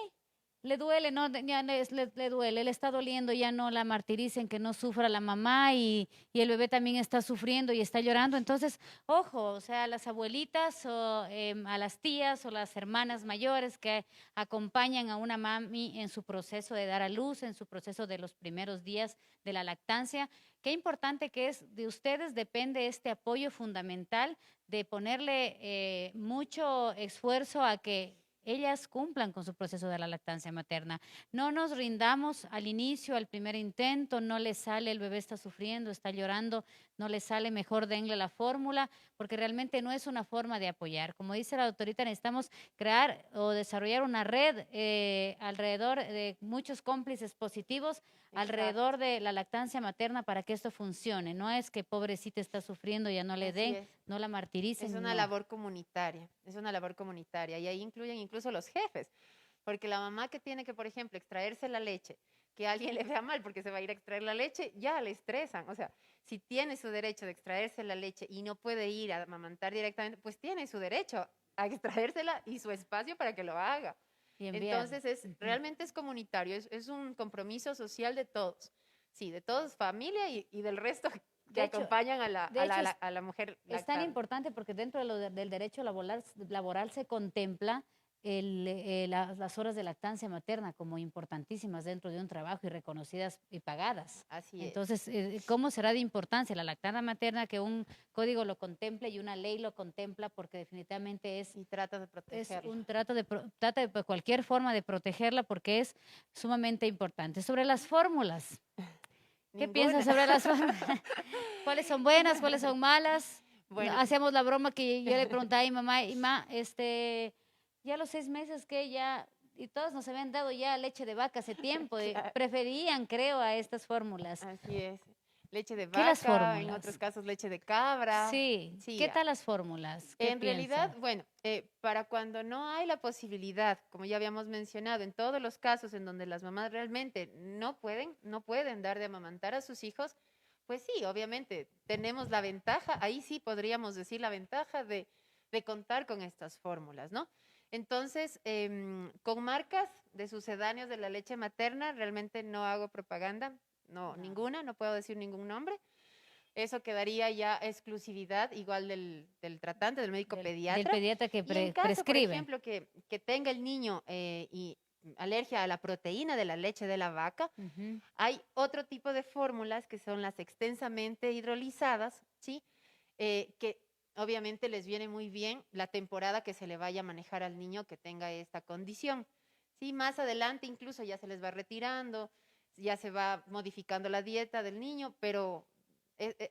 le duele, ¿no? Ya le duele, le está doliendo, ya no la martiricen, que no sufra la mamá y el bebé también está sufriendo y está llorando. Entonces, ojo, o sea, a las abuelitas o a las tías o las hermanas mayores que acompañan a una mami en su proceso de dar a luz, en su proceso de los primeros días de la lactancia, qué importante que es, de ustedes depende este apoyo fundamental de ponerle mucho esfuerzo a que ellas cumplan con su proceso de la lactancia materna. No nos rindamos al inicio, al primer intento, no le sale, el bebé está sufriendo, está llorando, no le sale, mejor denle la fórmula, porque realmente no es una forma de apoyar. Como dice la doctorita, necesitamos crear o desarrollar una red alrededor de muchos cómplices positivos alrededor de la lactancia materna para que esto funcione. No es que pobrecita está sufriendo, ya no le Así den, es. no la martiricen. Es una No. labor comunitaria, es una labor comunitaria y ahí incluyen incluso los jefes, porque la mamá que tiene que, por ejemplo, extraerse la leche, que alguien le vea mal porque se va a ir a extraer la leche, ya le estresan. O sea, si tiene su derecho de extraerse la leche y no puede ir a amamantar directamente, pues tiene su derecho a extraérsela y su espacio para que lo haga. Y enviarla. Entonces, realmente es comunitario, es un compromiso social de todos. Sí, de todos, familia y del resto que De hecho, acompañan a de hecho, a la mujer es tan lactante. importante porque dentro de del derecho laboral se contempla las horas de lactancia materna como importantísimas dentro de un trabajo y reconocidas y pagadas. Así es. Entonces, ¿cómo será de importancia la lactancia materna que un código lo contemple y una ley lo contempla? Porque definitivamente Y trata de es protegerla. un trata de cualquier forma de protegerla porque es sumamente importante. Sobre las fórmulas, ¿qué piensas Ninguna. sobre las fórmulas? ¿Cuáles son buenas, cuáles son malas? Bueno, Hacíamos la broma que yo le preguntaba a mi mamá, y ma, ya a los 6 meses que ya, y todos nos habían dado ya leche de vaca hace tiempo, claro, preferían, creo, a estas fórmulas. así es. Leche de ¿Qué las vaca, en otros fórmulas? casos leche de cabra. Sí, Sí, ¿qué tal las fórmulas? ¿Qué en realidad, piensa? bueno, para cuando no hay la posibilidad, como ya habíamos mencionado, en todos los casos en donde las mamás realmente no pueden dar de amamantar a sus hijos, pues sí, obviamente tenemos la ventaja, ahí sí podríamos decir la ventaja de contar con estas fórmulas, ¿no? Entonces, con marcas de sucedáneos de la leche materna, realmente no hago propaganda, no, No. ninguna, no puedo decir ningún nombre. Eso quedaría ya exclusividad igual del tratante, del médico Del pediatra. pediatra que Y en caso, por prescribe. ejemplo, que tenga el niño y alergia a la proteína de la leche de la vaca, Ujú. hay otro tipo de fórmulas que son las extensamente hidrolizadas, ¿sí? Que obviamente les viene muy bien la temporada que se le vaya a manejar al niño que tenga esta condición. Sí, más adelante incluso ya se les va retirando, ya se va modificando la dieta del niño, pero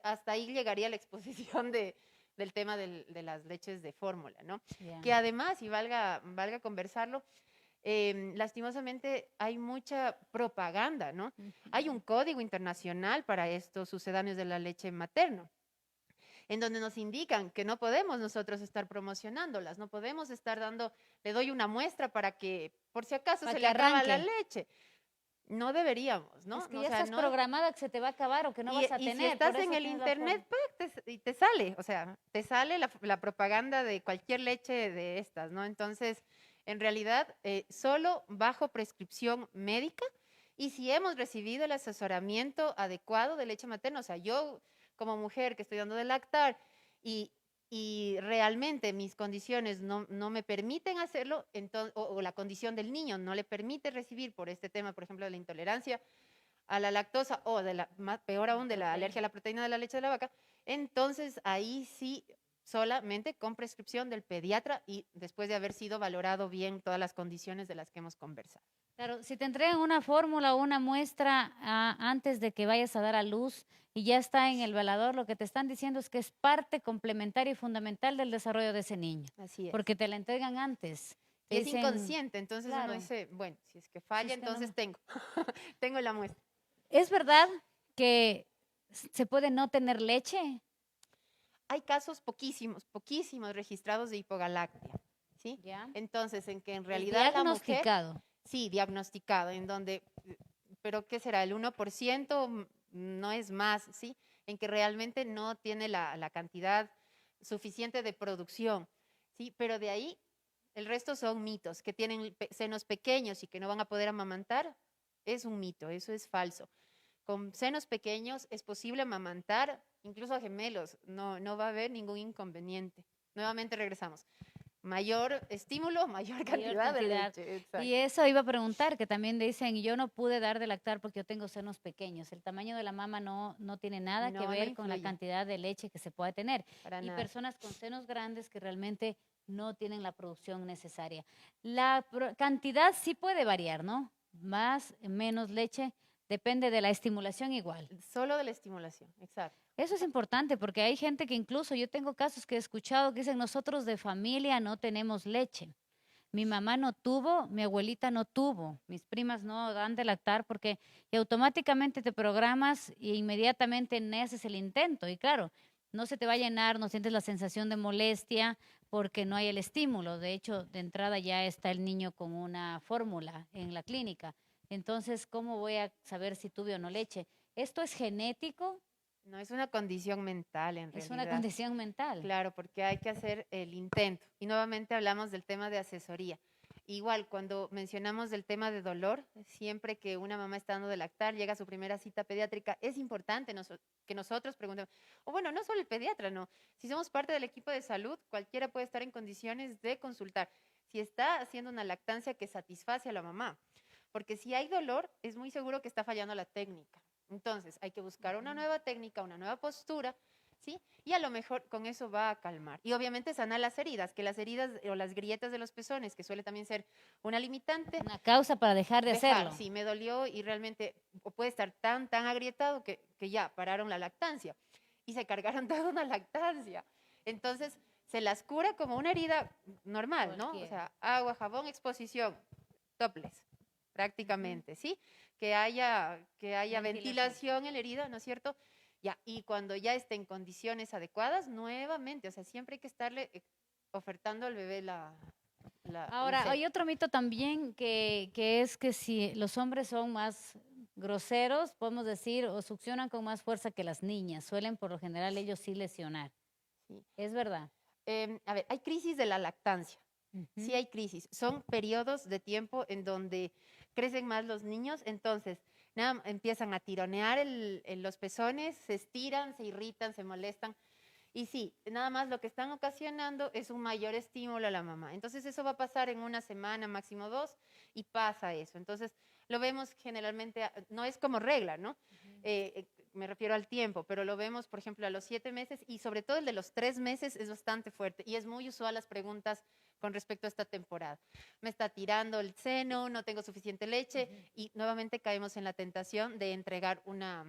hasta ahí llegaría la exposición del tema de las leches de fórmula, ¿no? Ya. Que además, y valga conversarlo, lastimosamente hay mucha propaganda, ¿no? Hay un código internacional para estos sucedáneos de la leche materna, en donde nos indican que no podemos nosotros estar promocionándolas, no podemos estar dando, le doy una muestra para que por si acaso Para se que le acaba la arranque. leche. No deberíamos, ¿no? Es que O ya sea, estás no, programada que se te va a acabar o que no vas a y si tener, por estás en eso el tienes la internet, forma. pues, y te sale, o sea, te sale la propaganda de cualquier leche de estas, ¿no? Entonces, en realidad, solo bajo prescripción médica y si hemos recibido el asesoramiento adecuado de leche materna, o sea, yo como mujer que estoy dando de lactar y, y realmente mis condiciones no me permiten hacerlo, entonces, o la condición del niño no le permite recibir por este tema, por ejemplo, de la intolerancia a la lactosa o peor aún de la alergia a la proteína de la leche de la vaca, entonces ahí sí solamente con prescripción del pediatra y después de haber sido valorado bien todas las condiciones de las que hemos conversado. Claro, si te entregan una fórmula o una muestra antes de que vayas a dar a luz y ya está en el velador, lo que te están diciendo es que es parte complementaria y fundamental del desarrollo de ese niño, Así es. porque te la entregan antes. Te Y es dicen, inconsciente, entonces uno claro, dice, bueno, si es que si falla, es que no entonces me... tengo, tengo la muestra. ¿Es verdad que se puede no tener leche? Hay casos poquísimos, poquísimos registrados de hipogalactia, ¿sí? Ya. Entonces, en que en Es realidad la mujer, diagnosticado. sí, diagnosticado, en donde, pero ¿qué será? El 1% no es más, ¿sí? En que realmente no tiene la cantidad suficiente de producción, ¿sí? Pero de ahí El resto son mitos, que tienen senos pequeños y que no van a poder amamantar. Es un mito, eso es falso. Con senos pequeños es posible amamantar, incluso a gemelos, no va a haber ningún inconveniente. Nuevamente regresamos. Mayor estímulo, mayor cantidad de cantidad. leche. Exacto. Y eso iba a preguntar, que también dicen, yo no pude dar de lactar porque yo tengo senos pequeños. El tamaño de la mama no tiene nada que No, no ver con la influye. cantidad de leche que se puede tener. Para Y nada. personas con senos grandes que realmente no tienen la producción necesaria. La cantidad sí puede variar, ¿no? Más, menos leche, depende de la estimulación igual. Solo de la estimulación, exacto. Eso es importante porque hay gente que incluso, yo tengo casos que he escuchado que dicen, nosotros de familia no tenemos leche. Mi mamá no tuvo, mi abuelita no tuvo, mis primas no dan de lactar porque y automáticamente te programas e inmediatamente naces el intento. Y claro, no se te va a llenar, no sientes la sensación de molestia porque no hay el estímulo. De hecho, de entrada ya está el niño con una fórmula en la clínica. Entonces, ¿cómo voy a saber si tuve o no leche? ¿Esto es genético? No es una condición mental en Es una realidad. condición mental. Claro, porque hay que hacer el intento. Y nuevamente hablamos del tema de asesoría. Igual, cuando mencionamos del tema de dolor, siempre que una mamá está dando de lactar, llega a su primera cita pediátrica, es importante que nosotros preguntemos, o bueno, no solo el pediatra, no. Si somos parte del equipo de salud, cualquiera puede estar en condiciones de consultar si está haciendo una lactancia que satisface a la mamá. Porque si hay dolor, es muy seguro que está fallando la técnica. Entonces, hay que buscar una nueva técnica, una nueva postura, ¿sí? Y a lo mejor con eso va a calmar. Y obviamente sanar las heridas, que las heridas o las grietas de los pezones, que suele también ser una limitante. Una causa para dejar de hacerlo. Sí, me dolió y realmente puede estar tan agrietado que ya pararon la lactancia y se cargaron toda una lactancia. Entonces, se las cura como una herida normal, ¿no? O sea, agua, jabón, exposición, topless, prácticamente, ¿sí? Que haya ventilación en la herida, ¿no es cierto? Ya, y cuando ya esté en condiciones adecuadas, nuevamente, o sea, siempre hay que estarle ofertando al bebé Ahora, hay otro mito también que es que si los hombres son más groseros, podemos decir, o succionan con más fuerza que las niñas, suelen por lo general ellos sí lesionar. Sí. ¿Es verdad? A ver, hay crisis de la lactancia. Sí Ujú. hay crisis. Son periodos de tiempo en donde crecen más los niños, entonces nada, empiezan a tironear los pezones, se estiran, se irritan, se molestan. Y sí, nada más lo que están ocasionando es un mayor estímulo a la mamá. Entonces eso va a pasar en una semana, máximo 2, y pasa eso. Entonces lo vemos generalmente, no es como regla, ¿no? Me refiero al tiempo, pero lo vemos, por ejemplo, a los 7 meses y sobre todo el de los 3 meses es bastante fuerte y es muy usual las preguntas con respecto a esta temporada. Me está tirando el seno, no tengo suficiente leche y nuevamente caemos en la tentación de entregar una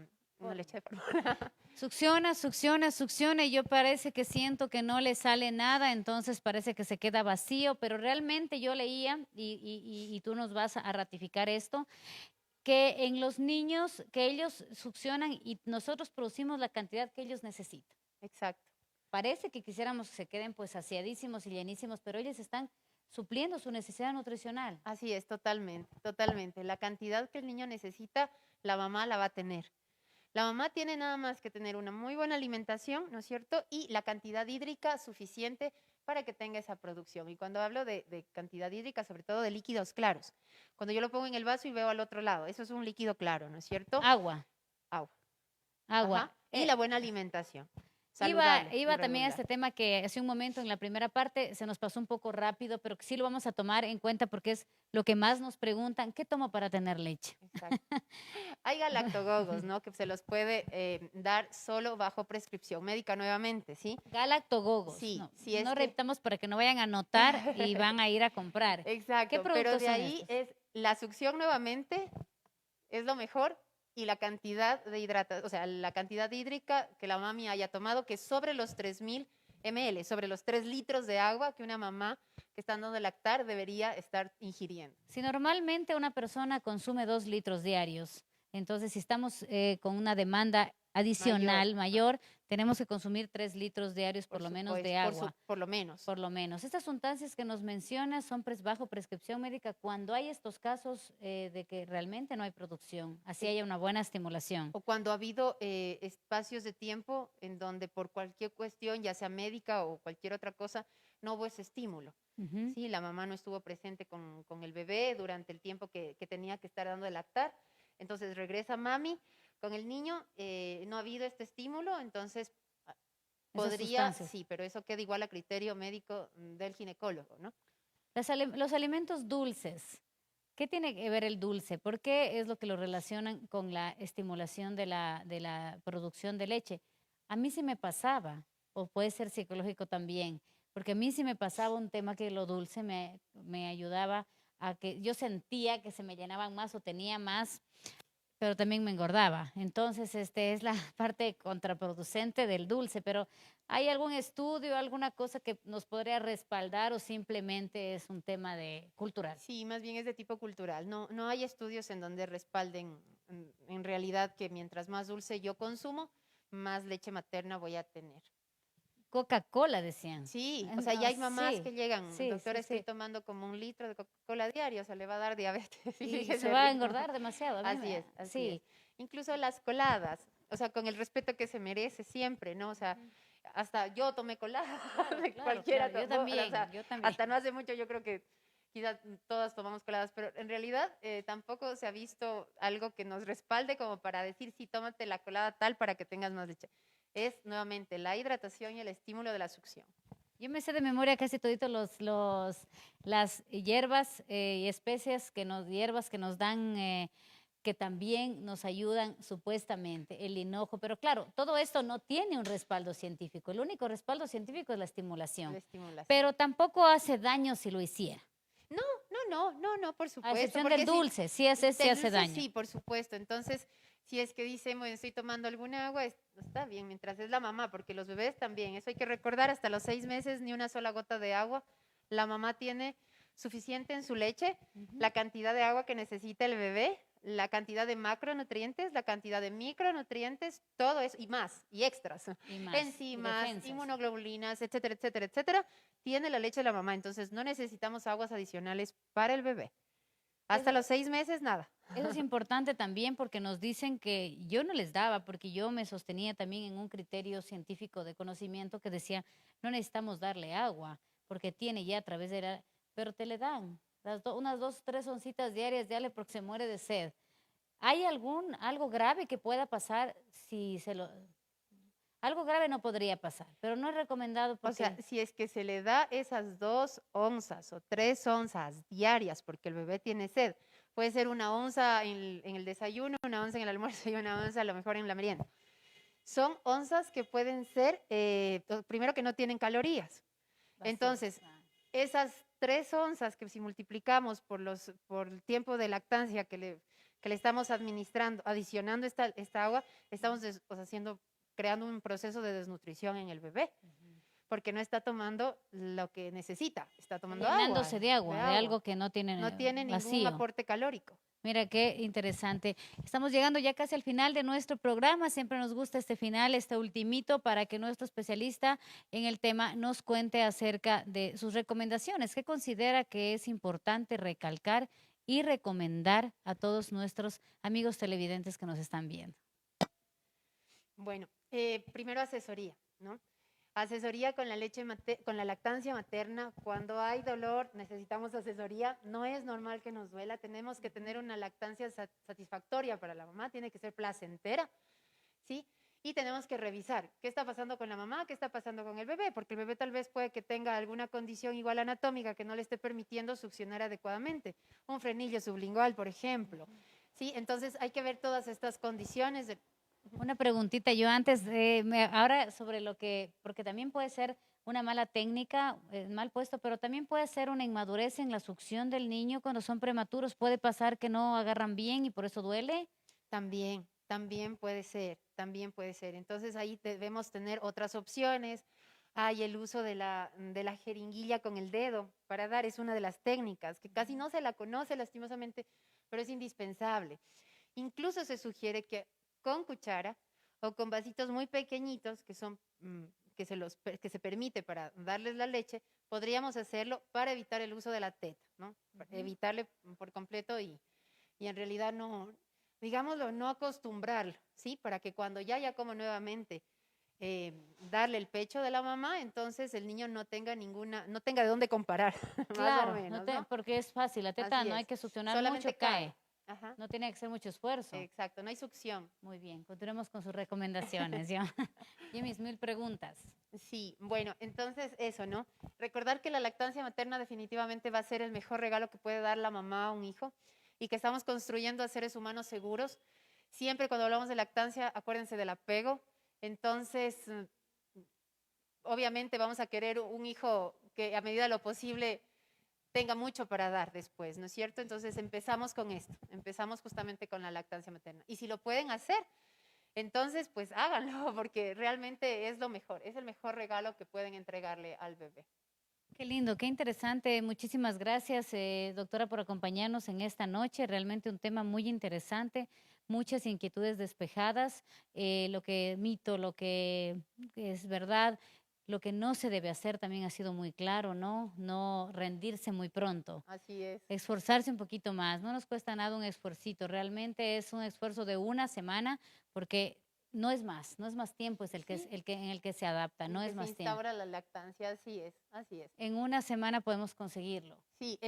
leche de fórmula. Succiona, succiona, succiona y yo parece que siento que no le sale nada, entonces parece que se queda vacío, pero realmente yo leía, y tú nos vas a ratificar esto, que en los niños, que ellos succionan y nosotros producimos la cantidad que ellos necesitan. Exacto. Parece que quisiéramos que se queden pues saciadísimos y llenísimos, pero ellos están supliendo su necesidad nutricional. Así es, totalmente, totalmente. La cantidad que el niño necesita, la mamá la va a tener. La mamá tiene nada más que tener una muy buena alimentación, ¿no es cierto? Y la cantidad hídrica suficiente para que tenga esa producción. Y cuando hablo de cantidad hídrica, sobre todo de líquidos claros. Cuando yo lo pongo en el vaso y veo al otro lado, eso es un líquido claro, ¿no es cierto? Agua. Agua. Agua. Ajá. Y la buena alimentación. Iba Saludable y también a regular. este tema que hace un momento en la primera parte se nos pasó un poco rápido, pero que sí lo vamos a tomar en cuenta porque es lo que más nos preguntan, ¿qué tomo para tener leche? Exacto. Hay galactogogos, ¿no? Que se los puede dar solo bajo prescripción médica nuevamente, ¿sí? Galactogogos. Sí, No, sí es no que- repitamos para que no vayan a anotar y van a ir a comprar. Exacto, ¿Qué pero productos de son ahí estos? es la succión nuevamente es lo mejor y la cantidad de o sea, la cantidad hídrica que la mami haya tomado, que es sobre los 3000 ml, sobre los 3 litros de agua que una mamá que está dando de lactar debería estar ingiriendo. Si normalmente una persona consume 2 litros diarios, entonces si estamos con una demanda adicional mayor, tenemos que consumir 3 litros diarios por lo menos de agua. Por lo menos. Por lo menos. Estas sustancias que nos mencionas son bajo prescripción médica cuando hay estos casos de que realmente no hay producción, así haya una buena estimulación. O cuando ha habido espacios de tiempo en donde por cualquier cuestión, ya sea médica o cualquier otra cosa, no hubo ese estímulo. Ujú. Sí, la mamá no estuvo presente con el bebé durante el tiempo que tenía que estar dando de lactar. Entonces regresa mami con el niño, no ha habido este estímulo, entonces Esas podría, sustancias. sí, pero eso queda igual a criterio médico del ginecólogo, ¿no? Los alimentos dulces. ¿Qué tiene que ver el dulce? ¿Por qué es lo que lo relacionan con la estimulación de la producción de leche? A mí sí me pasaba, o puede ser psicológico también, porque a mí sí me pasaba un tema que lo dulce me ayudaba a que yo sentía que se me llenaban más o tenía más, pero también me engordaba. Entonces, este es la parte contraproducente del dulce, pero ¿hay algún estudio, alguna cosa que nos podría respaldar o simplemente es un tema de cultural? Sí, más bien es de tipo cultural. No, no hay estudios en donde respalden en realidad que mientras más dulce yo consumo, más leche materna voy a tener. Coca-Cola, decían. Sí, o sea, ya No, hay mamás sí, que llegan, sí, doctora, sí, estoy sí. tomando como 1 litro de Coca-Cola diario, o sea, le va a dar diabetes y Y sigue se ese va a ritmo. engordar demasiado. A mí Así me, es, así es. sí. Incluso las coladas, o sea, con el respeto que se merece siempre, ¿no? O sea, hasta yo tomé colada, Claro, claro, cualquiera claro. Yo tomó, o sea, también, yo también. hasta no hace mucho yo creo que quizás todas tomamos coladas, pero en realidad tampoco se ha visto algo que nos respalde como para decir, sí, tómate la colada tal para que tengas más leche. Es nuevamente la hidratación y el estímulo de la succión. Yo me sé de memoria casi todito las hierbas y especias hierbas que nos dan, que también nos ayudan supuestamente, el hinojo, pero claro, todo esto no tiene un respaldo científico. El único respaldo científico es la La estimulación, estimulación. pero tampoco hace daño si lo hiciera. No, por A supuesto, excepción del porque sí, dulce, sí del hace dulce daño. sí, por supuesto. Entonces, si es que dice, bueno, estoy tomando alguna agua, está bien, mientras es la mamá, porque los bebés también, eso hay que recordar, hasta los 6 meses ni una sola gota de agua. La mamá tiene suficiente en su leche, Ujú. la cantidad de agua que necesita el bebé, la cantidad de macronutrientes, la cantidad de micronutrientes, todo eso y más, y extras, Y más, y enzimas, defensas. inmunoglobulinas, etcétera, etcétera, etcétera, tiene la leche de la mamá. Entonces, no necesitamos aguas adicionales para el bebé. Hasta Eso, los 6 meses, nada. eso es importante también porque nos dicen que yo no les daba, porque yo me sostenía también en un criterio científico de conocimiento que decía, no necesitamos darle agua, porque tiene ya a través de la... Pero te le dan unas 2 o 3 oncitas diarias, dale porque se muere de sed. ¿Hay algo grave que pueda pasar si se lo... Algo grave no podría pasar, pero no es recomendado O sea, porque... si es que se le da esas 2 onzas o 3 onzas diarias porque el bebé tiene sed, puede ser 1 onza en el desayuno, 1 onza en el almuerzo y 1 onza a lo mejor en la merienda. Son onzas que pueden ser, primero que no tienen calorías. Vacías. Entonces, esas 3 onzas que si multiplicamos por el tiempo de lactancia que le estamos adicionando esta agua, estamos creando un proceso de desnutrición en el bebé, porque no está tomando lo que necesita, está Está tomando agua, llenándose de de agua. algo que no tiene No tiene ningún vacío. aporte calórico. Mira qué interesante. Estamos llegando ya casi al final de nuestro programa. Siempre nos gusta este final, este ultimito, para que nuestro especialista en el tema nos cuente acerca de sus recomendaciones. ¿Qué considera que es importante recalcar y recomendar a todos nuestros amigos televidentes que nos están viendo? Bueno, primero asesoría, ¿no? Asesoría con con la lactancia materna. Cuando hay dolor, necesitamos asesoría. No es normal que nos duela. Tenemos que tener una lactancia satisfactoria para la mamá. Tiene que ser placentera, ¿sí? Y tenemos que revisar qué está pasando con la mamá, qué está pasando con el bebé, porque el bebé tal vez puede que tenga alguna condición igual anatómica que no le esté permitiendo succionar adecuadamente. Un frenillo sublingual, por ejemplo. ¿Sí? Entonces hay que ver todas estas condiciones. Una preguntita yo antes, ahora sobre lo que, porque también puede ser una mala técnica, mal puesto, pero también puede ser una inmadurez en la succión del niño cuando son prematuros. Puede pasar que no agarran bien y por eso duele. También puede ser, también puede ser. Entonces ahí debemos tener otras opciones. Hay el uso de la jeringuilla con el dedo para dar, es una de las técnicas que casi no se la conoce lastimosamente, pero es indispensable. Incluso se sugiere que con cuchara o con vasitos muy pequeñitos que se permite para darles la leche, podríamos hacerlo para evitar el uso de la teta, ¿no? Evitarle por completo y en realidad no, digámoslo, no acostumbrarlo, ¿sí? Para que cuando ya como nuevamente darle el pecho de la mamá, entonces el niño no tenga de dónde comparar, más o Claro, menos, ¿no? porque es fácil, la teta Así no hay es. que succionar Solamente mucho, cae. Ajá, No tiene que ser mucho esfuerzo. exacto, no hay succión. Muy bien, continuemos con sus recomendaciones. ¿Ya? Y mis 1000 preguntas. Sí, bueno, entonces eso, ¿no? Recordar que la lactancia materna definitivamente va a ser el mejor regalo que puede dar la mamá a un hijo y que estamos construyendo a seres humanos seguros. Siempre cuando hablamos de lactancia, acuérdense del apego. Entonces, obviamente vamos a querer un hijo que a medida de lo posible tenga mucho para dar después, ¿no es cierto? Entonces empezamos con esto, empezamos justamente con la lactancia materna. Y si lo pueden hacer, entonces pues háganlo, porque realmente es lo mejor, es el mejor regalo que pueden entregarle al bebé. Qué lindo, qué interesante. Muchísimas gracias, doctora, por acompañarnos en esta noche. Realmente un tema muy interesante, muchas inquietudes despejadas, lo que mito, lo que es verdad, lo que no se debe hacer también ha sido muy claro, ¿no? No rendirse muy pronto. Así es. Esforzarse un poquito más, no nos cuesta nada un esfuercito, realmente es un esfuerzo de una semana porque no es más, no es más tiempo, es el que, Sí. en el que se adapta, no En es que se más tiempo. instaura la lactancia, así es, así es. En una semana podemos conseguirlo. Sí,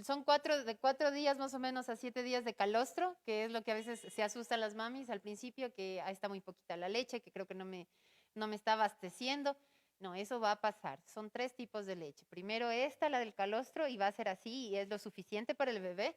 son de 4 días más o menos a 7 días de calostro, que es lo que a veces se asustan las mamis al principio, que está muy poquita la leche, que creo que no me está abasteciendo. No, eso va a pasar. Son 3 tipos de leche. Primero esta, la del calostro, y va a ser así, y es lo suficiente para el bebé,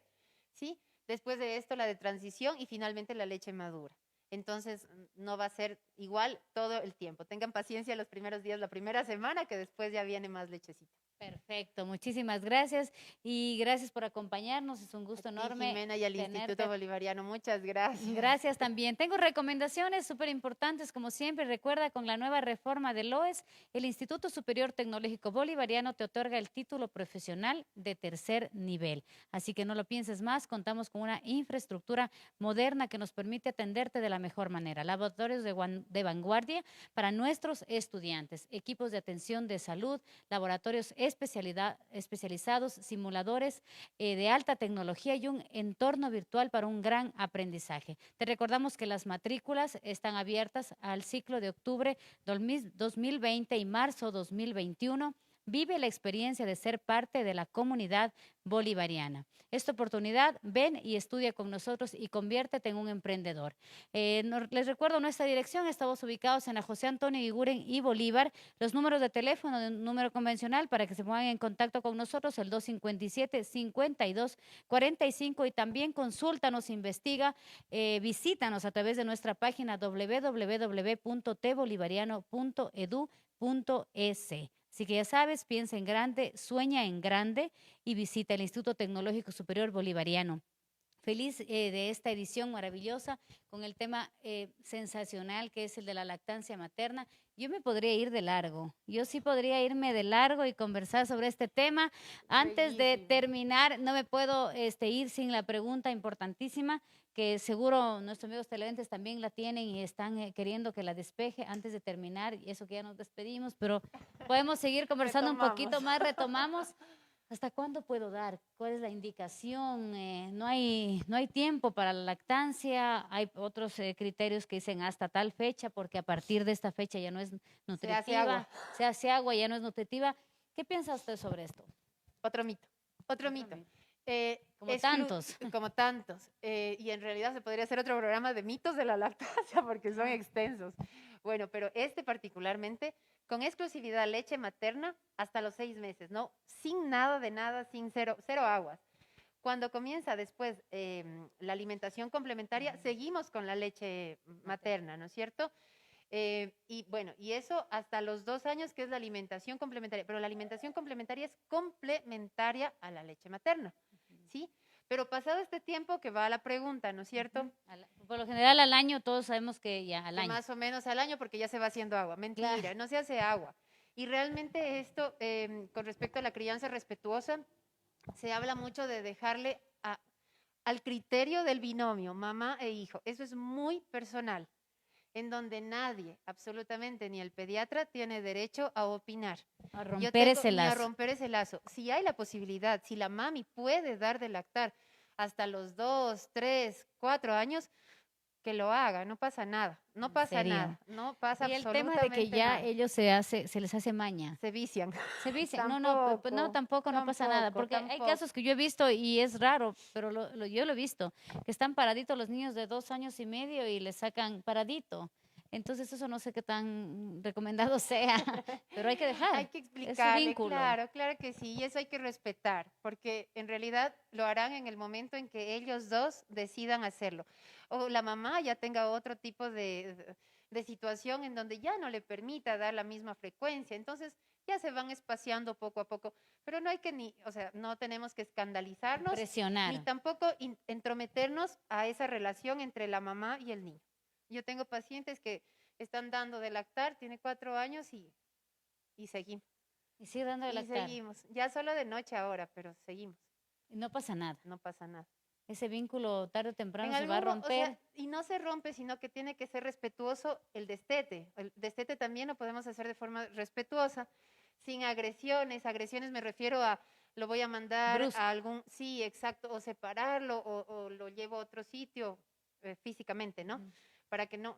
¿sí? Después de esto, la de transición, y finalmente la leche madura. Entonces, no va a ser igual todo el tiempo. Tengan paciencia los primeros días, la primera semana, que después ya viene más lechecita. Perfecto, muchísimas gracias y gracias por acompañarnos, es un gusto enorme. Jimena, y al Instituto Bolivariano, muchas gracias. Gracias también. Tengo recomendaciones súper importantes, como siempre. Recuerda, con la nueva reforma del OES, el Instituto Superior Tecnológico Bolivariano te otorga el título profesional de tercer nivel. Así que no lo pienses más, contamos con una infraestructura moderna que nos permite atenderte de la mejor manera. Laboratorios de vanguardia para nuestros estudiantes, equipos de atención de salud, laboratorios especializados, simuladores de alta tecnología y un entorno virtual para un gran aprendizaje. Te recordamos que las matrículas están abiertas al ciclo de octubre 2020 y marzo 2021. Vive la experiencia de ser parte de la comunidad bolivariana. Esta oportunidad, ven y estudia con nosotros y conviértete en un emprendedor. Les recuerdo nuestra dirección, estamos ubicados en la José Antonio Iguren y Bolívar. Los números de teléfono, de un número convencional para que se pongan en contacto con nosotros, el 257-5245, y también consúltanos, investiga, visítanos a través de nuestra página www.tbolivariano.edu.es. Así que ya sabes, piensa en grande, sueña en grande y visita el Instituto Tecnológico Superior Bolivariano. Feliz de esta edición maravillosa con el tema sensacional que es el de la lactancia materna. Yo me podría ir de largo, yo sí podría irme de largo y conversar sobre este tema. Antes de terminar, no me puedo ir sin la pregunta importantísima que seguro nuestros amigos televidentes también la tienen y están queriendo que la despeje antes de terminar, y eso que ya nos despedimos, pero podemos seguir conversando un poquito más, retomamos. ¿Hasta cuándo puedo dar? ¿Cuál es la indicación? No hay tiempo para la lactancia. Hay otros criterios que dicen hasta tal fecha, porque a partir de esta fecha ya no es nutritiva. Se hace agua, ya no es nutritiva. ¿Qué piensa usted sobre esto? Otro mito. Como tantos. Como tantos. Y en realidad se podría hacer otro programa de mitos de la lactancia porque son extensos. Bueno, pero este particularmente, con exclusividad leche materna hasta los 6 meses, ¿no? Sin nada de nada, sin cero aguas. Cuando comienza después la alimentación complementaria, seguimos con la leche materna, ¿no es cierto? Y bueno, y eso hasta los 2 años, que es la alimentación complementaria. Pero la alimentación complementaria es complementaria a la leche materna, ¿sí? Pero pasado este tiempo, que va a la pregunta, ¿no es cierto? Por lo general al año, todos sabemos que ya al año. Más o menos al año, porque ya se va haciendo agua. Mentira, claro. No se hace agua. Y realmente esto, con respecto a la crianza respetuosa, se habla mucho de dejarle al criterio del binomio, mamá e hijo. Eso es muy personal, en donde nadie, absolutamente ni el pediatra, tiene derecho a opinar. A romper ese lazo. A romper ese lazo. Si hay la posibilidad, si la mami puede dar de lactar hasta los 2, 3, 4 años, que lo haga, no pasa nada, no ¿En pasa serio? nada, no pasa Y el tema de que absolutamente ya nada. ellos se les hace maña. Se vician. Se vician, no, no, no, tampoco no pasa nada, Tampoco, porque hay tampoco. casos que yo he visto y es raro, pero yo lo he visto, que están paraditos los niños de 2 años y medio y les sacan paradito. Entonces eso no sé qué tan recomendado sea, pero hay que Hay dejar, que es su explicarle, vínculo. claro, claro que sí, y eso hay que respetar, porque en realidad lo harán en el momento en que ellos dos decidan hacerlo. O la mamá ya tenga otro tipo de situación en donde ya no le permita dar la misma frecuencia. Entonces ya se van espaciando poco a poco, pero no hay que ni, o sea, no tenemos que escandalizarnos ni Presionar. tampoco entrometernos a esa relación entre la mamá y el niño. Yo tengo pacientes que están dando de lactar, tiene 4 años y seguimos. Y sigue dando de Y lactar. seguimos. Ya solo de noche ahora, pero seguimos. Y no pasa nada. No pasa nada. Ese vínculo tarde o temprano En se va a algún, o sea, romper. y no se rompe, sino que tiene que ser respetuoso el destete. El destete también lo podemos hacer de forma respetuosa, sin agresiones. Agresiones me refiero a, lo voy a mandar a Brusco. algún, sí, exacto, o separarlo, o lo llevo a otro sitio físicamente, ¿no? Ujú. Para que no,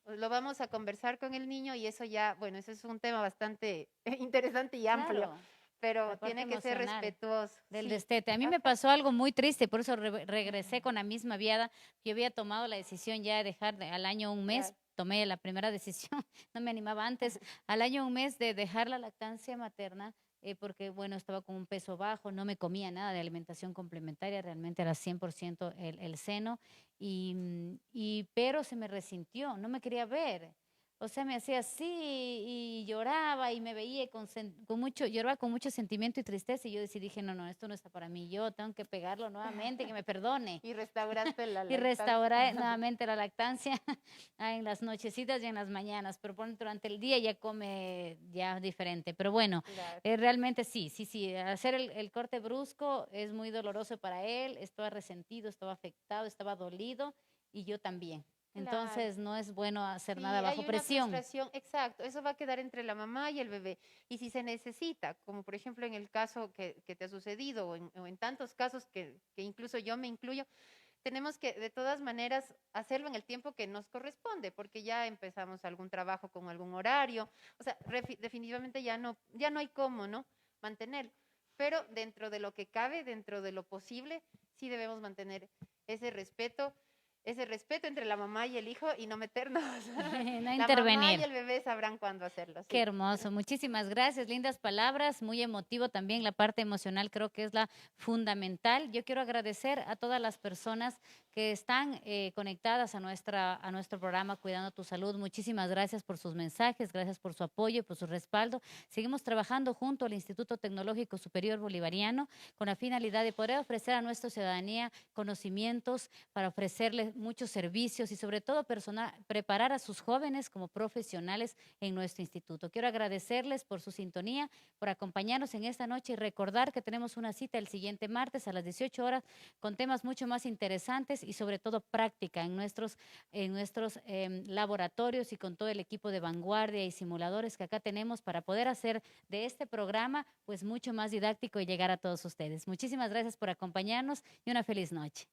lo vamos a conversar con el niño y eso ya, bueno, eso es un tema bastante interesante y amplio, Claro, pero la parte tiene que ser emocional. respetuoso, Del sí. destete. A mí me Ajá. pasó algo muy triste, por eso regresé con la misma viada. Yo había tomado la decisión ya de dejar al año un mes, Claro. tomé la primera decisión, no me animaba antes, al año un mes de dejar la lactancia materna, porque bueno, estaba con un peso bajo, no me comía nada de alimentación complementaria, realmente era 100% el seno, pero se me resintió, no me quería ver. O sea, me hacía así y lloraba y me veía con mucho, lloraba con mucho sentimiento y tristeza. Y yo dije, no, no, esto no está para mí. Yo tengo que pegarlo nuevamente, que me perdone. Y restauraste la Y lactancia. restaurar nuevamente la lactancia en las nochecitas y en las mañanas. Pero durante el día ya come ya diferente. Pero bueno, Claro. realmente sí, sí, sí. Hacer el corte brusco es muy doloroso para él. Estaba resentido, estaba afectado, estaba dolido y yo también. Claro. Entonces no es bueno hacer nada Sí, bajo hay una presión. frustración, exacto, eso va a quedar entre la mamá y el bebé. Y si se necesita, como por ejemplo en el caso que te ha sucedido o en tantos casos que incluso yo me incluyo, tenemos que de todas maneras hacerlo en el tiempo que nos corresponde, porque ya empezamos algún trabajo con algún horario, o sea, definitivamente ya no hay cómo, ¿no? Mantenerlo. Pero dentro de lo que cabe, dentro de lo posible, sí debemos mantener ese respeto ese respeto entre la mamá y el hijo y no meternos. No La mamá y intervenir. el bebé sabrán cuándo hacerlo, Qué sí. hermoso. Muchísimas gracias. Lindas palabras. Muy emotivo también. La parte emocional creo que es la fundamental. Yo quiero agradecer a todas las personas que están conectadas a nuestro programa Cuidando tu Salud. Muchísimas gracias por sus mensajes, gracias por su apoyo, por su respaldo. Seguimos trabajando junto al Instituto Tecnológico Superior Bolivariano con la finalidad de poder ofrecer a nuestra ciudadanía conocimientos para ofrecerles muchos servicios y sobre todo preparar a sus jóvenes como profesionales en nuestro instituto. Quiero agradecerles por su sintonía, por acompañarnos en esta noche y recordar que tenemos una cita el siguiente martes a las 18 horas con temas mucho más interesantes y sobre todo práctica en nuestros laboratorios y con todo el equipo de vanguardia y simuladores que acá tenemos para poder hacer de este programa pues mucho más didáctico y llegar a todos ustedes. Muchísimas gracias por acompañarnos y una feliz noche.